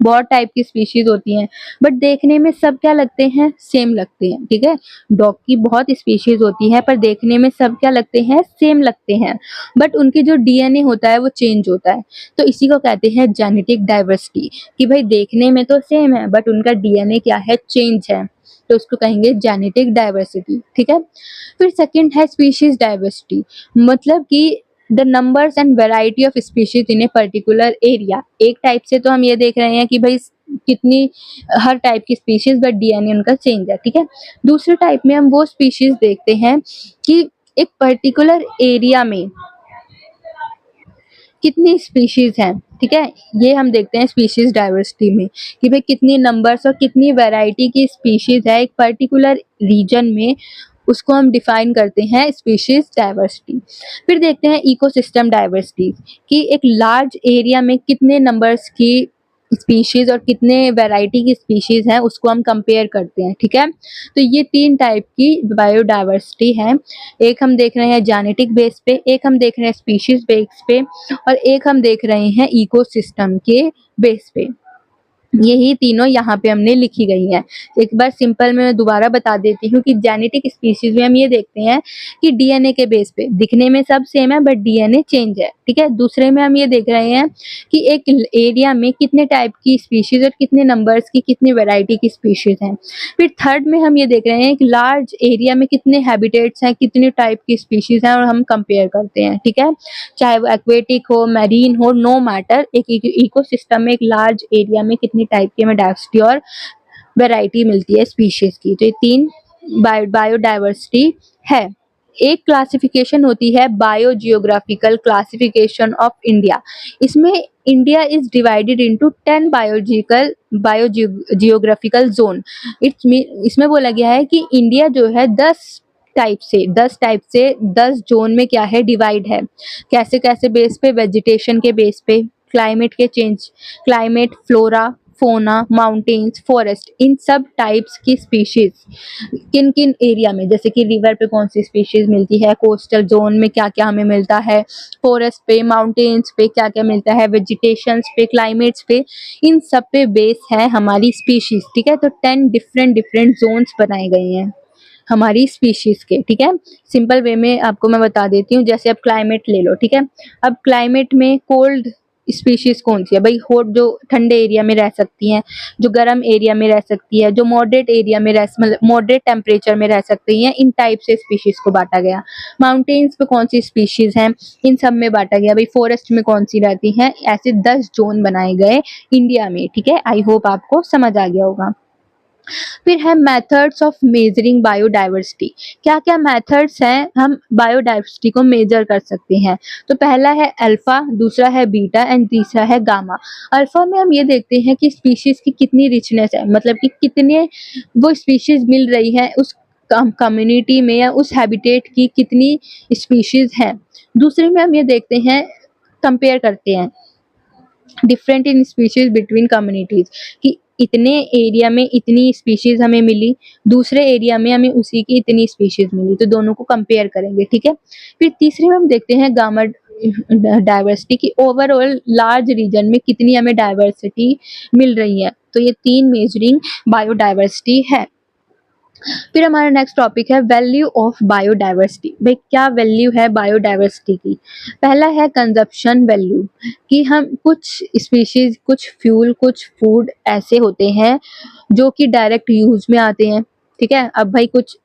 बहुत टाइप की स्पीशीज होती हैं, बट देखने में सब क्या लगते हैं, सेम लगते हैं, ठीक है। डॉग की बहुत स्पीशीज होती है पर देखने में सब क्या लगते हैं, सेम लगते हैं, बट उनकी जो डीएनए होता है वो चेंज होता है। तो इसी को कहते हैं जेनेटिक डाइवर्सिटी, कि भाई देखने में तो सेम है बट उनका डीएनए क्या है, चेंज है, तो उसको कहेंगे जेनेटिक डाइवर्सिटी, ठीक है। फिर सेकंड है स्पीशीज डाइवर्सिटी, मतलब कि the numbers and variety of species in a particular area. एक टाइप से तो हम ये देख रहे हैं कि भाई कितनी हर टाइप की स्पीशीज बट डीएनए उनका चेंज है, ठीक है। दूसरे टाइप में हम वो स्पीशीज देखते हैं कि एक पर्टिकुलर एरिया में कितनी स्पीशीज हैं, ठीक है। ये हम देखते हैं स्पीशीज डाइवर्सिटी में कि भाई कितनी नंबर्स और कितनी वैरायटी की स्पीशीज है एक पर्टिकुलर रीजन में, उसको हम डिफाइन करते हैं स्पीशीज डाइवर्सिटी। फिर देखते हैं इकोसिस्टम डाइवर्सिटी, कि एक लार्ज एरिया में कितने नंबर्स की स्पीशीज और कितने वैरायटी की स्पीशीज हैं उसको हम कंपेयर करते हैं, ठीक है। तो ये 3 टाइप की बायोडाइवर्सिटी है। एक हम देख रहे हैं जेनेटिक बेस पे, एक हम देख रहे हैं स्पीशीज बेस पे, और एक हम देख रहे हैं इकोसिस्टम के बेस पे। यही तीनों यहाँ पे हमने लिखी गई हैं। एक बार सिंपल में मैं दोबारा बता देती हूँ कि जेनेटिक स्पीशीज में हम ये देखते हैं कि डीएनए के बेस पे दिखने में सब सेम है बट डीएनए चेंज है, ठीक है। दूसरे में हम ये देख रहे हैं कि एक एरिया में कितने टाइप की स्पीशीज और कितने नंबर्स की, कितनी वैरायटी की स्पीशीज हैं। फिर थर्ड में हम ये देख रहे हैं कि लार्ज एरिया में कितने हैबिटेट्स हैं, कितने टाइप की स्पीशीज हैं, और हम कंपेयर करते हैं, ठीक है। चाहे वो एक्वेटिक हो, मैरीन हो, नो मैटर, एक इकोसिस्टम में एक लार्ज एरिया में कितनी टाइप की हमें डाइवर्सिटी और वैरायटी मिलती है स्पीशीज की। तो ये 3 बायोडाइवर्सिटी है। एक क्लासिफिकेशन होती है बायोजियोग्राफिकल क्लासिफिकेशन ऑफ इंडिया। इसमें India is divided into 10 biogeographical zone. इसमें बोला गया है कि इंडिया जो है 10 जोन में क्या है, डिवाइड है। कैसे कैसे बेस पे, वेजिटेशन के बेस पे, क्लाइमेट के चेंज, क्लाइमेट, फ्लोरा, फोना, माउंटेन्स, फॉरेस्ट, इन सब टाइप्स की स्पीशीज किन किन एरिया में, जैसे कि रिवर पे कौन सी स्पीशीज मिलती है, कोस्टल जोन में क्या क्या हमें मिलता है, फॉरेस्ट पे, माउंटेन्स पे क्या क्या मिलता है, वेजिटेशंस पे, क्लाइमेट्स पे, इन सब पे बेस है हमारी स्पीशीज, ठीक है। तो 10 डिफरेंट डिफरेंट जोन्स बनाए गए हैं हमारी स्पीशीज के, ठीक है। सिंपल वे में आपको मैं बता देती हूँ, जैसे अब क्लाइमेट ले लो, ठीक है। अब क्लाइमेट में कोल्ड स्पीशीज कौन सी है भाई, हॉट जो ठंडे एरिया में रह सकती हैं, जो गर्म एरिया में रह सकती है, जो मॉडरेट एरिया में मतलब मॉडरेट टेम्परेचर में रह सकती हैं, इन टाइप से स्पीशीज को बांटा गया। माउंटेन्स पे कौन सी स्पीशीज हैं, इन सब में बांटा गया। भाई फॉरेस्ट में कौन सी रहती हैं, ऐसे 10 जोन बनाए गए इंडिया में, ठीक है। आई होप आपको समझ आ गया होगा। फिर है मेथड्स ऑफ मेजरिंग बायोडाइवर्सिटी। क्या क्या मेथड्स हैं हम बायोडाइवर्सिटी को मेजर कर सकते हैं। तो पहला है अल्फा, दूसरा है बीटा एंड तीसरा है गामा। अल्फा में हम ये देखते हैं कि स्पीशीज की कितनी रिचनेस है, मतलब कि कितने वो स्पीशीज मिल रही है उस कम्युनिटी में या उस हैबिटेट की कितनी स्पीशीज हैं। दूसरे में हम ये देखते हैं, कंपेयर करते हैं different in species between communities, कि इतने एरिया में इतनी स्पीशीज हमें मिली, दूसरे एरिया में हमें उसी की इतनी स्पीशीज मिली, तो दोनों को कंपेयर करेंगे, ठीक है। फिर तीसरे में हम देखते हैं गामा डाइवर्सिटी की, ओवरऑल लार्ज रीजन में कितनी हमें डाइवर्सिटी मिल रही है। तो ये 3 मेजरिंग बायोडाइवर्सिटी है। फिर हमारा नेक्स्ट टॉपिक है वैल्यू ऑफ बायोडाइवर्सिटी। भाई क्या वैल्यू है बायोडाइवर्सिटी की। पहला है कंजप्शन वैल्यू, कि हम कुछ स्पीशीज, कुछ फ्यूल, कुछ फूड ऐसे होते हैं जो कि डायरेक्ट यूज में आते हैं, ठीक है। अब भाई कुछ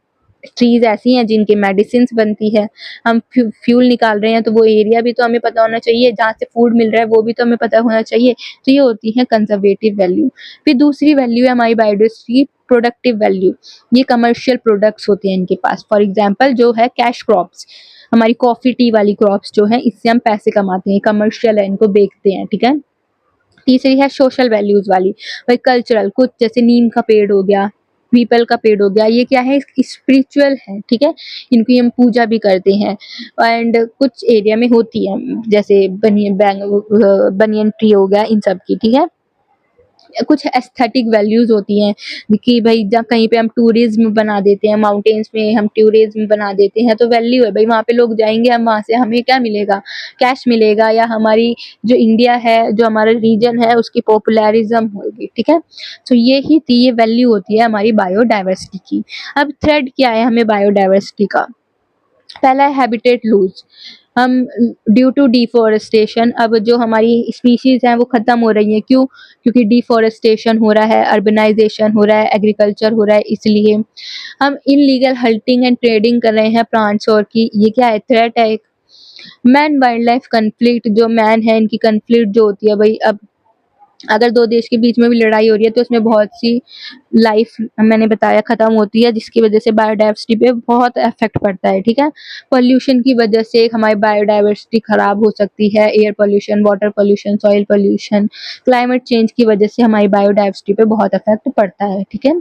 ट्रीज ऐसी हैं जिनकी मेडिसिन बनती है, हम फ्यूल निकाल रहे हैं तो वो एरिया भी तो हमें पता होना चाहिए, जहाँ से फूड मिल रहा है वो भी तो हमें पता होना चाहिए। तो ये होती है कंजर्वेटिव वैल्यू। फिर दूसरी वैल्यू है हमारी बायोडाइवर्सिटी प्रोडक्टिव वैल्यू। ये कमर्शियल प्रोडक्ट्स होते हैं इनके पास, फॉर एग्जाम्पल जो है कैश क्रॉप्स, हमारी कॉफी टी वाली क्रॉप्स जो है, इससे हम पैसे कमाते हैं, कमर्शियल है, इनको बेचते हैं, ठीक है। तीसरी है सोशल वैल्यूज वाली, भाई कल्चरल, कुछ जैसे नीम का पेड़ हो गया, पीपल का पेड़ हो गया, ये क्या है, स्पिरिचुअल है, ठीक है, इनकी हम पूजा भी करते हैं। एंड कुछ एरिया में होती है जैसे बनियन ट्री हो गया, इन सब की, ठीक है। कुछ एस्थेटिक वैल्यूज होती हैं कि भाई जब कहीं पे हम टूरिज्म बना देते हैं, माउंटेन्स में हम टूरिज्म बना देते हैं, तो वैल्यू है भाई, वहाँ पे लोग जाएंगे, हम वहाँ से हमें क्या मिलेगा, कैश मिलेगा, या हमारी जो इंडिया है, जो हमारा रीजन है, उसकी पॉपुलरिज्म होगी, ठीक है। तो ये ही थी, ये वैल्यू होती है हमारी बायोडाइवर्सिटी की। अब थ्रेड क्या है हमें बायोडाइवर्सिटी का। पहला है हैबिटेट लूज, हम ड्यू टू डिफॉरेस्टेशन, अब जो हमारी स्पीशीज हैं वो खत्म हो रही हैं, क्यों, क्योंकि डिफॉरेस्टेशन हो रहा है, अर्बनाइजेशन हो रहा है, एग्रीकल्चर हो रहा है, इसलिए हम इनलीगल हंटिंग एंड ट्रेडिंग कर रहे हैं प्लांट्स और की, ये क्या है, थ्रेट है एक। मैन वाइल्ड लाइफ कंफ्लिक्ट, जो मैन है इनकी कंफ्लिक्ट जो होती है भाई, अब अगर 2 देश के बीच में भी लड़ाई हो रही है तो उसमें बहुत सी लाइफ, मैंने बताया, खत्म होती है, जिसकी वजह से बायोडाइवर्सिटी पे बहुत इफेक्ट पड़ता है, ठीक है। पोल्यूशन की वजह से हमारी बायोडाइवर्सिटी खराब हो सकती है, air pollution, water pollution, soil pollution, climate change की वजह से हमारी बायोडाइवर्सिटी पे बहुत इफेक्ट पड़ता है, ठीक है।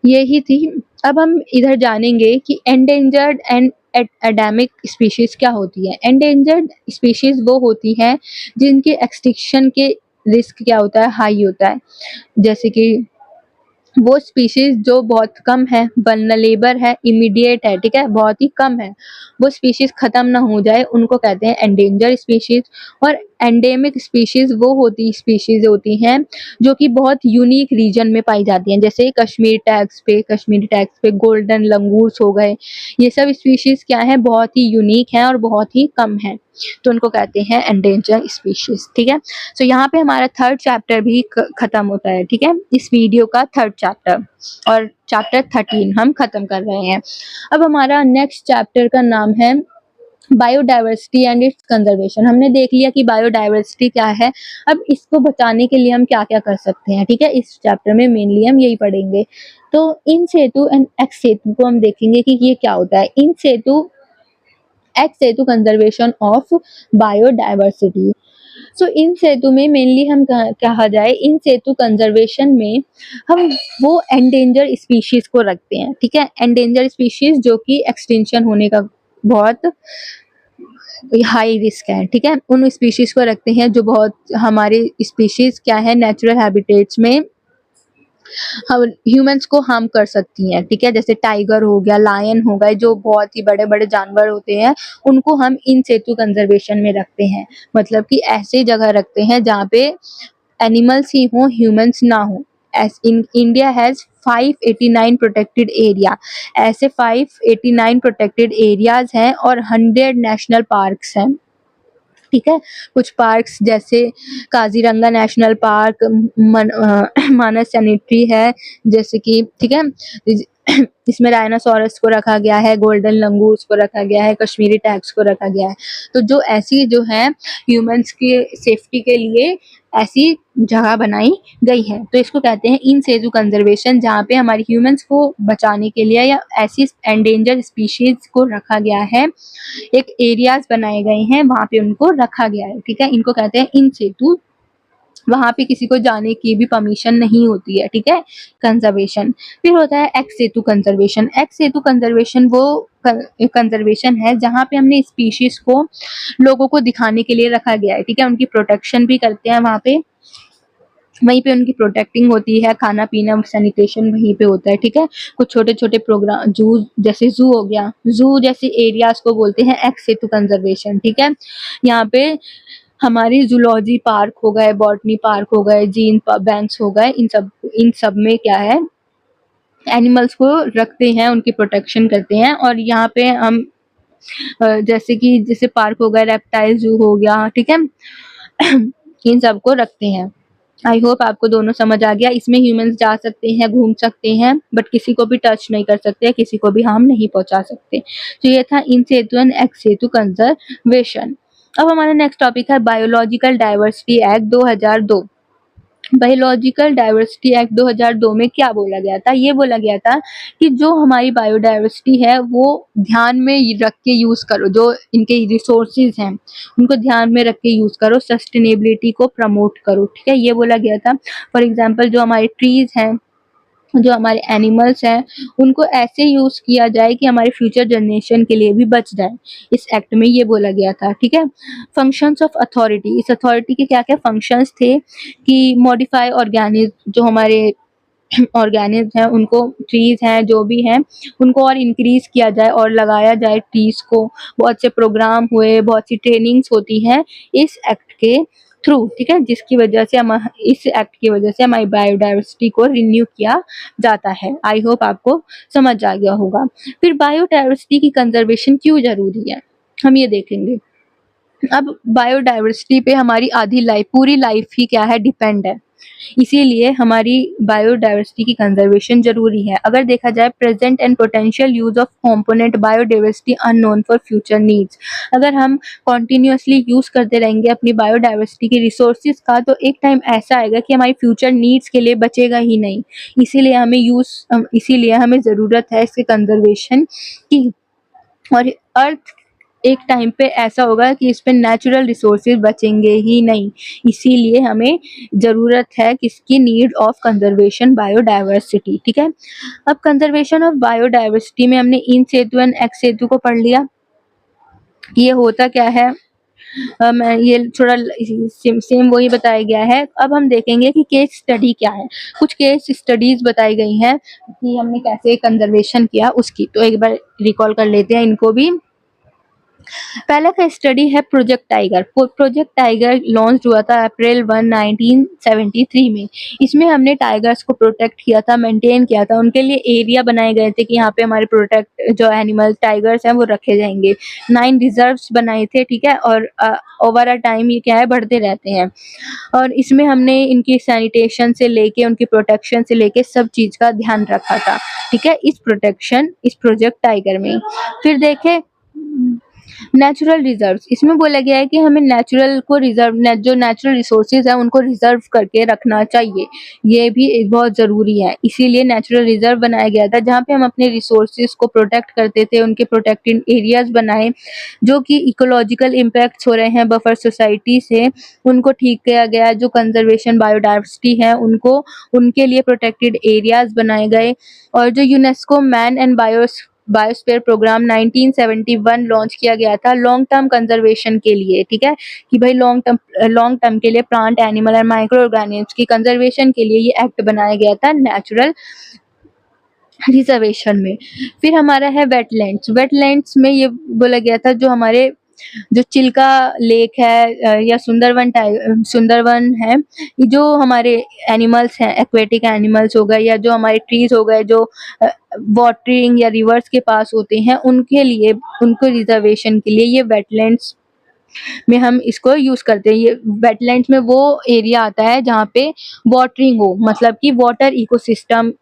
यही थी। अब हम इधर जानेंगे कि एंडेंजर्ड एंड एडेमिक स्पीशीज क्या होती है। एंडेंजर्ड स्पीशीज वो होती हैं जिनके एक्सटिंक्शन के रिस्क क्या होता है, हाई होता है, जैसे कि वो स्पीशीज जो बहुत कम है, वल्नरेबल है, इमीडिएट है, ठीक है, बहुत ही कम है, वो स्पीशीज खत्म ना हो जाए, उनको कहते हैं एंडेंजर स्पीशीज। और एंडेमिक स्पीशीज वो स्पीशीज होती हैं जो कि बहुत यूनिक रीजन में पाई जाती हैं, जैसे कश्मीरी टैक्स पे गोल्डन लंगूर्स हो गए, ये सब स्पीशीज क्या है, बहुत ही यूनिक है और बहुत ही कम है, तो उनको कहते हैं एंडेंजर स्पीशीज, ठीक है। सो यहाँ पे हमारा 3rd चैप्टर भी खत्म होता है, ठीक है, इस वीडियो का 3rd चैप्टर, और चैप्टर 13 हम खत्म कर रहे हैं। अब हमारा नेक्स्ट चैप्टर का नाम है बायोडाइवर्सिटी एंड इट्स कंजर्वेशन। हमने देख लिया कि बायोडाइवर्सिटी क्या है, अब इसको बचाने के लिए हम क्या क्या कर सकते हैं, ठीक है, इस चैप्टर में मेनली हम यही पढ़ेंगे। तो इन सेतु एंड एक्स सेतु को हम देखेंगे कि ये क्या होता है। In situ ex situ conservation of biodiversity. So in situ में मेनली हम कहा जाए, इन सेतु कंजर्वेशन में हम वो एंडेंजर स्पीशीज को रखते हैं, ठीक है, एंडेंजर स्पीशीज जो कि एक्सटिंक्शन होने का बहुत हाई रिस्क है, ठीक है, उन स्पीशीज को रखते हैं जो बहुत, हमारे स्पीशीज क्या है, नेचुरल हैबिटेट्स में हम ह्यूमंस को हार्म कर सकती हैं, ठीक है, जैसे टाइगर हो गया, लायन हो गए, जो बहुत ही बड़े बड़े जानवर होते हैं, उनको हम इन सेतु कंजर्वेशन में रखते हैं, मतलब कि ऐसे जगह रखते हैं जहाँ पे एनिमल्स ही हो, ह्यूमंस ना हो। S in India has 589 protected area, ऐसे 589 प्रोटेक्टेड एरियाज हैं और 100 नेशनल पार्क्स हैं, ठीक है। कुछ पार्क्स जैसे काजीरंगा नेशनल पार्क, मानस सैनिटरी है, जैसे कि, ठीक है, इसमें राइनासोरस को रखा गया है, गोल्डन लंगूर्स को रखा गया है, कश्मीरी टैक्स को रखा गया है। तो जो ऐसी जो है ह्यूमंस की सेफ्टी के लिए ऐसी जगह बनाई गई है। तो इसको कहते हैं इन सितु कंजर्वेशन, जहाँ पे हमारी ह्यूमंस को बचाने के लिए या ऐसी एंडेंजर स्पीशीज को रखा गया है, एक एरियाज बनाए गए हैं, वहाँ पे उनको रखा गया है। ठीक है, इनको कहते हैं इन सितु। वहाँ पे किसी को जाने की भी परमिशन नहीं होती है। ठीक है, कंजर्वेशन। फिर होता है x situ conservation. X situ conservation वो कंजर्वेशन है जहाँ पे हमने स्पीशीज को लोगों को दिखाने के लिए रखा गया है। ठीक है, उनकी प्रोटेक्शन भी करते हैं वहाँ पे, वहीं पे उनकी प्रोटेक्टिंग होती है, खाना पीना सैनिटेशन वहीं पे होता है। ठीक है, कुछ छोटे छोटे प्रोग्राम जैसे जू हो गया, जू जैसे एरियाज को बोलते हैं एक्स सेतु कंजर्वेशन। ठीक है, यहाँ पे हमारी जूलॉजी पार्क हो गए, बॉटनी पार्क हो गए, जीन बैंक्स हो गए, इन सब में क्या है, एनिमल्स को रखते हैं, उनकी प्रोटेक्शन करते हैं। और यहाँ पे हम जैसे पार्क हो गया, रेप्टाइल जू हो गया, ठीक है, इन सब को रखते हैं। आई होप आपको दोनों समझ आ गया। इसमें ह्यूमंस जा सकते हैं, घूम सकते हैं, बट किसी को भी टच नहीं कर सकते, किसी को भी हार्म नहीं पहुंचा सकते। तो ये था इन सेतु एंड एक्स सेतु कंजर्वेशन। अब हमारा नेक्स्ट टॉपिक है biological diversity act 2002। Biological diversity act 2002 में क्या बोला गया था? ये बोला गया था कि जो हमारी बायोडाइवर्सिटी है वो ध्यान में रख के यूज करो, जो इनके रिसोर्सेज हैं उनको ध्यान में रख के यूज करो, सस्टेनेबिलिटी को प्रमोट करो। ठीक है, ये बोला गया था। फॉर एग्जाम्पल जो हमारे ट्रीज हैं, जो हमारे एनिमल्स हैं, उनको ऐसे यूज किया जाए कि हमारे फ्यूचर जनरेशन के लिए भी बच जाए। इस एक्ट में ये बोला गया था। ठीक है, फंक्शंस ऑफ अथॉरिटी। इस अथॉरिटी के क्या क्या फंक्शंस थे कि मॉडिफाई ऑर्गेनिज्म, जो हमारे ऑर्गेनिज्म हैं उनको, ट्रीज हैं जो भी हैं, उनको और इंक्रीज किया जाए और लगाया जाए ट्रीज को। बहुत से प्रोग्राम हुए, बहुत सी ट्रेनिंग्स होती हैं इस एक्ट के थ्रू। ठीक है, जिसकी वजह से हम इस एक्ट की वजह से हमारी बायोडाइवर्सिटी को रिन्यू किया जाता है। आई होप आपको समझ आ गया होगा। फिर बायोडाइवर्सिटी की कंजर्वेशन क्यों जरूरी है, हम ये देखेंगे। अब बायोडाइवर्सिटी पे हमारी आधी लाइफ, पूरी लाइफ ही क्या है, डिपेंड है। इसीलिए हमारी बायोडाइवर्सिटी की कंजर्वेशन जरूरी है। अगर देखा जाए present and potential use of component biodiversity unknown for future needs. अगर हम कॉन्टिन्यूसली यूज करते रहेंगे अपनी बायोडाइवर्सिटी की रिसोर्सेज का, तो एक टाइम ऐसा आएगा कि हमारी फ्यूचर नीड्स के लिए बचेगा ही नहीं। इसीलिए हमें ज़रूरत है इसके कंजर्वेशन की। और अर्थ एक टाइम पे ऐसा होगा कि इस पे नेचुरल रिसोर्सेज बचेंगे ही नहीं। इसीलिए हमें ज़रूरत है किसकी, नीड ऑफ कंजर्वेशन बायोडाइवर्सिटी। ठीक है, अब कंजर्वेशन ऑफ बायोडाइवर्सिटी में हमने इन सेतु एंड एक्स सेतु को पढ़ लिया। ये होता क्या है, मैं ये थोड़ा सेम वही बताया गया है। अब हम देखेंगे कि केस स्टडी क्या है। कुछ केस स्टडीज बताई गई हैं कि हमने कैसे कंजर्वेशन किया उसकी, तो एक बार रिकॉल कर लेते हैं इनको भी। पहला का स्टडी है project tiger. Project tiger launch हुआ था अप्रैल 1, 1973 में। इसमें हमने टाइगर्स को प्रोटेक्ट किया था, मेंटेन किया था, उनके लिए एरिया बनाए गए थे कि यहाँ पे हमारे प्रोटेक्ट जो एनिमल टाइगर्स हैं वो रखे जाएंगे। 9 रिजर्व्स बनाए थे। ठीक है, और ओवर अ टाइम ये क्या है, बढ़ते रहते हैं। और इसमें हमने इनकी सैनिटेशन से लेके, उनकी प्रोटेक्शन से लेके सब चीज़ का ध्यान रखा था। ठीक है, इस प्रोजेक्ट टाइगर में। फिर देखें नेचुरल रिजर्व्स। इसमें बोला गया है कि हमें नेचुरल को जो नेचुरल रिसोर्सेज है उनको रिजर्व करके रखना चाहिए। ये भी एक बहुत ज़रूरी है। इसीलिए नेचुरल रिजर्व बनाया गया था जहाँ पे हम अपने रिसोर्सेज को प्रोटेक्ट करते थे, उनके प्रोटेक्टेड एरियाज बनाए। जो कि इकोलॉजिकल इम्पैक्ट्स हो रहे हैं बफर सोसाइटी से, उनको ठीक किया गया। जो कंजर्वेशन बायोडाइवर्सिटी है उनको, उनके लिए प्रोटेक्टेड एरियाज बनाए गए। और जो UNESCO man and biosphere programme 1971 launch किया गया था लॉन्ग टर्म कंजर्वेशन के लिए। ठीक है, कि भाई लॉन्ग टर्म के लिए प्लांट, एनिमल और माइक्रो ऑर्गेनिज्म की कंजर्वेशन के लिए ये एक्ट बनाया गया था नेचुरल रिजर्वेशन में। फिर हमारा है वेटलैंड्स। वेटलैंड्स में ये बोला गया था जो चिल्का लेक है या सुंदरवन है, ये जो हमारे एनिमल्स हैं, एक्वेटिक एनिमल्स हो गए या जो हमारे ट्रीज हो गए, जो वाटरिंग या रिवर्स के पास होते हैं, उनके लिए, उनको रिजर्वेशन के लिए ये वेटलैंड्स में हम इसको यूज करते हैं। ये वेटलैंड्स में वो एरिया आता है जहाँ पे वाटरिंग हो, मतलब कि वाटर इकोसिस्टम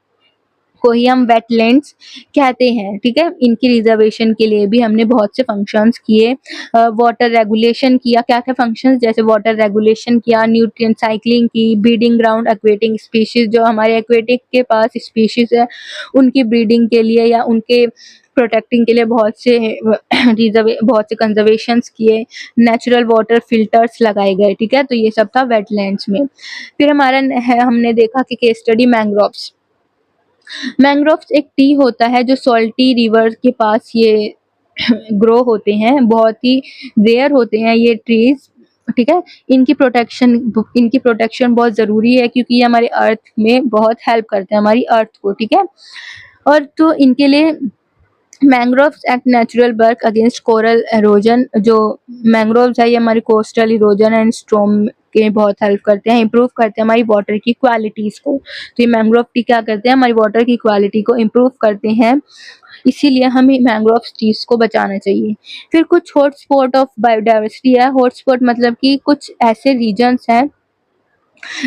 को ही हम वेटलैंड्स कहते हैं, ठीक है। इनकी रिजर्वेशन के लिए भी हमने बहुत से फंक्शंस किए, वाटर रेगुलेशन किया, क्या-क्या फंक्शंस, जैसे वाटर रेगुलेशन किया, न्यूट्रिएंट साइक्लिंग की, ब्रीडिंग ग्राउंड एक्वेटिक स्पीशीज, जो हमारे एक्वेटिक के पास स्पीशीज है उनकी ब्रीडिंग के लिए या उनके प्रोटेक्टिंग के लिए बहुत से बहुत से कंजर्वेशंस किए, नेचुरल वाटर फिल्टर्स लगाए गए, ठीक है। तो ये सब था वेटलैंड्स में। फिर हमारा है, हमने देखा कि केस स्टडी मैंग्रोव्स। मैंग्रोव्स एक ट्री होता है जो सॉल्टी रिवर के पास ये ग्रो होते हैं, बहुत ही रेयर होते हैं ये ट्रीज, ठीक है। इनकी प्रोटेक्शन बहुत ज़रूरी है क्योंकि ये हमारे अर्थ में बहुत हेल्प करते हैं, हमारी अर्थ को, ठीक है। और तो इनके लिए mangroves act natural work against coral halogen. जो मैंग्रोव्स है ये हमारी कोस्टल इरोजन एंड स्टॉर्म के बहुत हेल्प करते हैं, इम्प्रूव करते हैं हमारी वाटर की क्वालिटीज़ को। तो ये मैंग्रोव ट्री क्या करते हैं, हमारी वाटर की क्वालिटी को इम्प्रूव करते हैं, इसीलिए हमें मैंग्रोव ट्रीज को बचाना चाहिए। फिर कुछ हॉटस्पॉट ऑफ बायोडाइवर्सिटी है। हॉटस्पॉट मतलब कि कुछ ऐसे रीजन्स हैं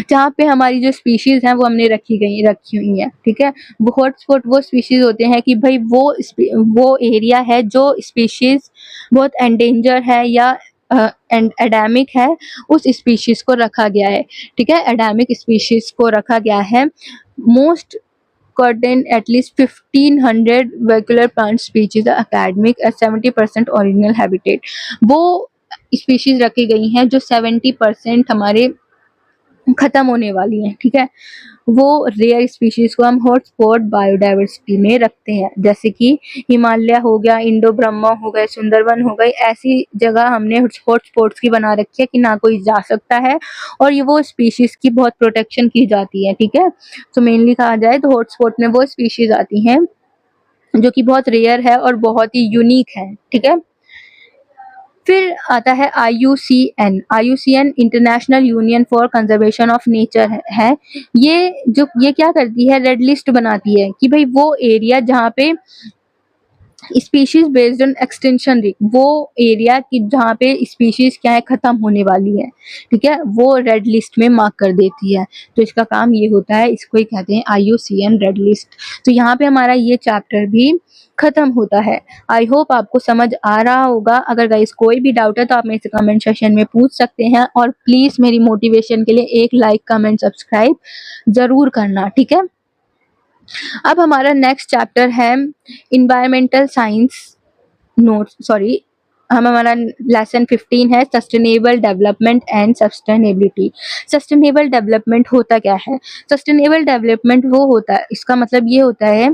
जहाँ पे हमारी जो स्पीशीज हैं वो हमने रखी हुई हैं, ठीक है। वो हॉटस्पॉट वो स्पीशीज होते हैं कि भाई वो एरिया है जो स्पीशीज बहुत एंडेंजर है या एडेमिक है, उस स्पीशीज को रखा गया है, ठीक है। एडेमिक स्पीशीज को रखा गया है। Most contain at least 1500 vehicular plant species are academic at 70% original habitat। वो स्पीशीज रखी गई हैं जो 70% हमारे खत्म होने वाली हैं, ठीक है। वो रेयर स्पीशीज को हम हॉटस्पॉट बायोडाइवर्सिटी में रखते हैं, जैसे कि हिमालय हो गया, इंडो ब्रह्मा हो गए, सुंदरवन हो गई, ऐसी जगह हमने हॉटस्पॉट्स की बना रखी है कि ना कोई जा सकता है और ये वो स्पीशीज की बहुत प्रोटेक्शन की जाती है, ठीक है। तो मेनली कहा जाए तो हॉटस्पॉट में वो स्पीशीज आती हैं जो कि बहुत रेयर है और बहुत ही यूनिक है, ठीक है। फिर आता है IUCN international union for conservation of nature है। ये क्या करती है, रेड लिस्ट बनाती है कि भाई वो एरिया जहाँ पे species based on extension rate, वो एरिया की जहाँ पे स्पीशीज क्या है खत्म होने वाली है, ठीक है, वो रेड लिस्ट में मार्क कर देती है। तो इसका काम ये होता है, इसको ही कहते हैं IUCN रेड लिस्ट। तो यहाँ पे हमारा ये चैप्टर भी खत्म होता है। आई होप आपको समझ आ रहा होगा। अगर गाइस कोई भी डाउट है तो आप मेरे से कमेंट सेक्शन में पूछ सकते हैं और प्लीज मेरी मोटिवेशन के लिए एक लाइक कमेंट सब्सक्राइब जरूर करना, ठीक है। अब हमारा नेक्स्ट चैप्टर है इन्वायरमेंटल साइंस हमारा लेसन 15 है sustainable development and sustainability. Sustainable development होता क्या है? सस्टेनेबल डेवलपमेंट वो होता है, इसका मतलब ये होता है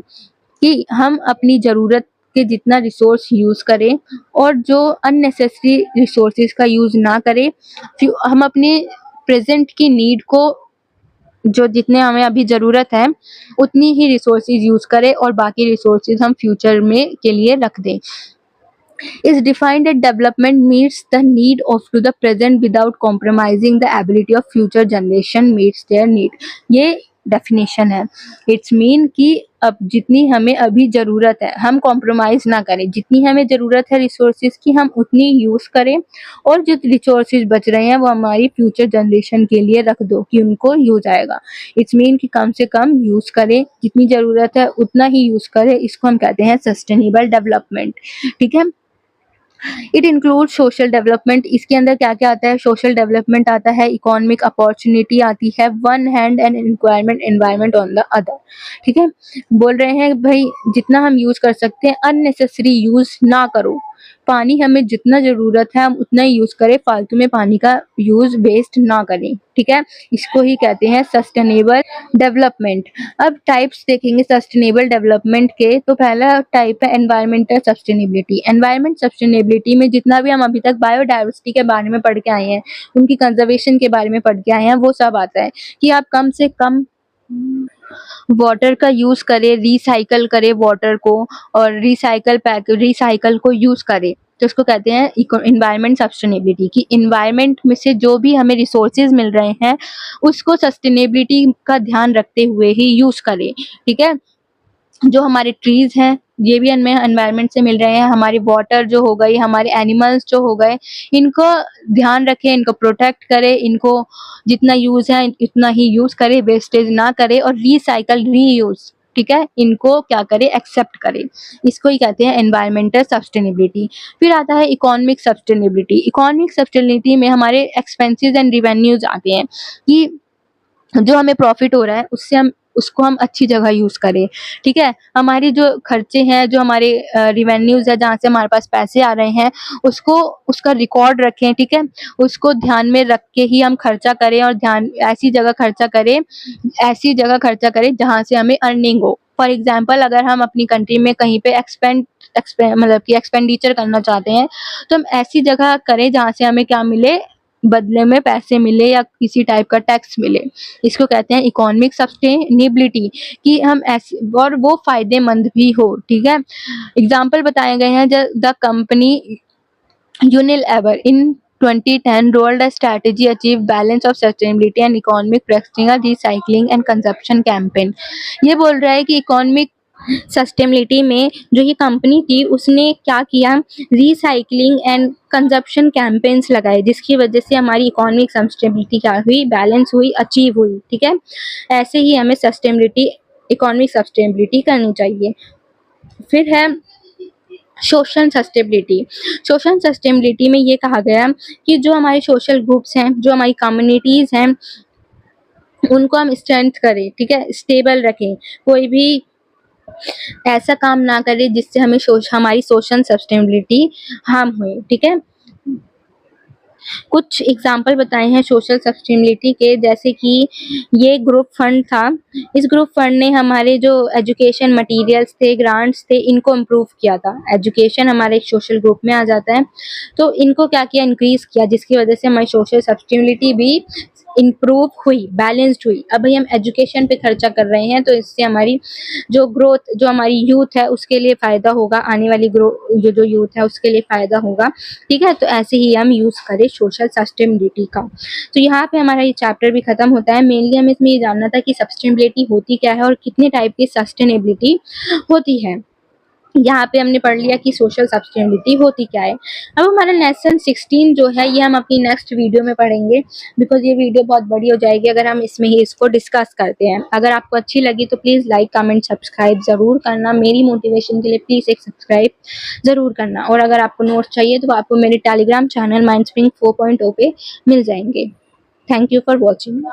कि हम अपनी ज़रूरत के जितना रिसोर्स यूज़ करें और जो अननेसेसरी रिसोर्सेज का यूज़ ना करें। हम अपने प्रेजेंट की नीड को, जो जितने हमें अभी ज़रूरत है उतनी ही रिसोर्सेज यूज़ करें और बाकी रिसोर्सेज हम फ्यूचर में के लिए रख दें। is defined that development meets the need of to the present without compromising the ability of future generation meets their need। ये डेफिनेशन है। इट्स मीन कि अब जितनी हमें अभी ज़रूरत है हम कॉम्प्रोमाइज़ ना करें, जितनी हमें ज़रूरत है रिसोर्सेज की हम उतनी यूज़ करें और जो रिसोर्सेज बच रहे हैं वो हमारी फ्यूचर जनरेशन के लिए रख दो कि उनको यूज आएगा। इट्स मीन कि कम से कम यूज़ करें, जितनी ज़रूरत है उतना ही यूज़ करें, इसको हम कहते हैं सस्टेनेबल डेवलपमेंट, ठीक है। It include social development. इसके अंदर क्या क्या आता है? सोशल डेवलपमेंट आता है, इकोनॉमिक अपॉर्चुनिटी आती है, one hand and environment on the other, ठीक है। बोल रहे हैं भाई जितना हम यूज कर सकते हैं अननेसेसरी यूज ना करो, पानी हमें जितना ज़रूरत है हम उतना ही यूज़ करें, फालतू में पानी का यूज़ वेस्ट ना करें, ठीक है। इसको ही कहते हैं सस्टेनेबल डेवलपमेंट। अब टाइप्स देखेंगे सस्टेनेबल डेवलपमेंट के, तो पहला टाइप है एनवायरमेंटल सस्टेनेबिलिटी। एनवायरमेंट सस्टेनेबिलिटी में जितना भी हम अभी तक बायोडाइवर्सिटी के बारे में पढ़ के आए हैं, उनकी कंजर्वेशन के बारे में पढ़ के आए हैं, वो सब आता है कि आप कम से कम वाटर का यूज़ करें, रिसाइकल करें वाटर को और रिसाइकल को यूज़ करें। तो इसको कहते हैं इन्वायरमेंट सस्टेनेबिलिटी, कि इन्वायरमेंट में से जो भी हमें रिसोर्सेज मिल रहे हैं उसको सस्टेनेबिलिटी का ध्यान रखते हुए ही यूज़ करें, ठीक है। जो हमारे ट्रीज हैं ये भी हमें एनवायरनमेंट से मिल रहे हैं, हमारी वाटर जो हो गई, हमारे एनिमल्स जो हो गए, इनको ध्यान रखें, इनको प्रोटेक्ट करें, इनको जितना यूज़ है इतना ही यूज़ करें, वेस्टेज ना करें और रीसाइकल रीयूज़ ठीक है, इनको क्या करे, एक्सेप्ट करे। इसको ही कहते हैं एनवायरमेंटल सस्टेनेबिलिटी। फिर आता है इकोनॉमिक सस्टेनेबिलिटी। इकोनॉमिक सस्टेनेबिलिटी में हमारे एक्सपेंसेस एंड रिवेन्यूज आते हैं कि जो हमें प्रॉफिट हो रहा है उससे हम उसको हम अच्छी जगह यूज करें, ठीक है। हमारी जो खर्चे हैं, जो हमारे रिवेन्यूज है, जहाँ से हमारे पास पैसे आ रहे हैं, उसको उसका रिकॉर्ड रखें, ठीक है। उसको ध्यान में रख के ही हम खर्चा करें, और ध्यान ऐसी जगह खर्चा करें जहाँ से हमें अर्निंग हो। फॉर एग्जाम्पल, अगर हम अपनी कंट्री में कहीं पे मतलब कि एक्सपेंडिचर करना चाहते हैं, तो हम ऐसी जगह करें जहाँ से हमें क्या मिले, बदले में पैसे मिले या किसी टाइप का टैक्स मिले। इसको कहते हैं इकोनॉमिक सस्टेनेबिलिटी, कि हम ऐसी और वो फायदेमंद भी हो, ठीक है। एग्जाम्पल बताए गए हैं, the company Unilever in 2010 rolled a strategy achieve balance of sustainability and economic practicing a recycling and consumption campaign। ये बोल रहा है कि इकोनॉमिक सस्टेनेबिलिटी में जो ये कंपनी थी उसने क्या किया, रिसाइकलिंग एंड कंजप्शन कैंपेन्स लगाए, जिसकी वजह से हमारी इकोनॉमिक सस्टेनेबिलिटी क्या हुई, बैलेंस हुई, अचीव हुई, ठीक है। ऐसे ही हमें इकोनॉमिक सस्टेनेबिलिटी करनी चाहिए। फिर है सोशल सस्टेनेबिलिटी। सोशल सस्टेनेबिलिटी में ये कहा गया कि जो हमारे सोशल ग्रुप्स हैं, जो हमारी कम्युनिटीज हैं, उनको हम स्ट्रेंथ करें, ठीक है, स्टेबल रखें। कोई भी ऐसा काम ना करे जिससे हमारी सोशल सस्टेनेबिलिटी हार्म हुए, ठीक है। कुछ एग्जाम्पल बताए हैं सोशल सस्टेनेबिलिटी के, जैसे कि ये ग्रुप फंड था। इस ग्रुप फंड ने हमारे जो एजुकेशन मटेरियल्स थे, ग्रांट्स थे, इनको इम्प्रूव किया था। एजुकेशन हमारे एक सोशल ग्रुप में आ जाता है, तो इनको क्या किया, इंक्रीज किया, जिसकी वजह से हमारी सोशल सस्टेनेबिलिटी भी इम्प्रूव हुई, बैलेंस्ड हुई। अब भाई हम एजुकेशन पे खर्चा कर रहे हैं, तो इससे हमारी जो ग्रोथ, जो हमारी यूथ है उसके लिए फायदा होगा, आने वाली जो यूथ है उसके लिए फायदा होगा, ठीक है। तो ऐसे ही हम यूज करें सोशल सस्टेनेबिलिटी का। तो यहाँ पे हमारा ये चैप्टर भी खत्म होता है। मेनली हमें इसमें ये जानना था कि सस्टेनेबिलिटी होती क्या है और कितने टाइप की सस्टेनेबिलिटी होती है। यहाँ पे हमने पढ़ लिया कि सोशल सस्टेनेबिलिटी होती क्या है। अब हमारा लेसन 16 जो है ये हम अपनी नेक्स्ट वीडियो में पढ़ेंगे, बिकॉज ये वीडियो बहुत बड़ी हो जाएगी अगर हम इसमें ही इसको डिस्कस करते हैं। अगर आपको अच्छी लगी तो प्लीज़ लाइक, कमेंट, सब्सक्राइब ज़रूर करना। मेरी मोटिवेशन के लिए प्लीज़ एक सब्सक्राइब ज़रूर करना। और अगर आपको नोट्स चाहिए तो आपको मेरे टेलीग्राम चैनल माइंडस्प्रिंग 4.0 पे मिल जाएंगे। Thank you for watching.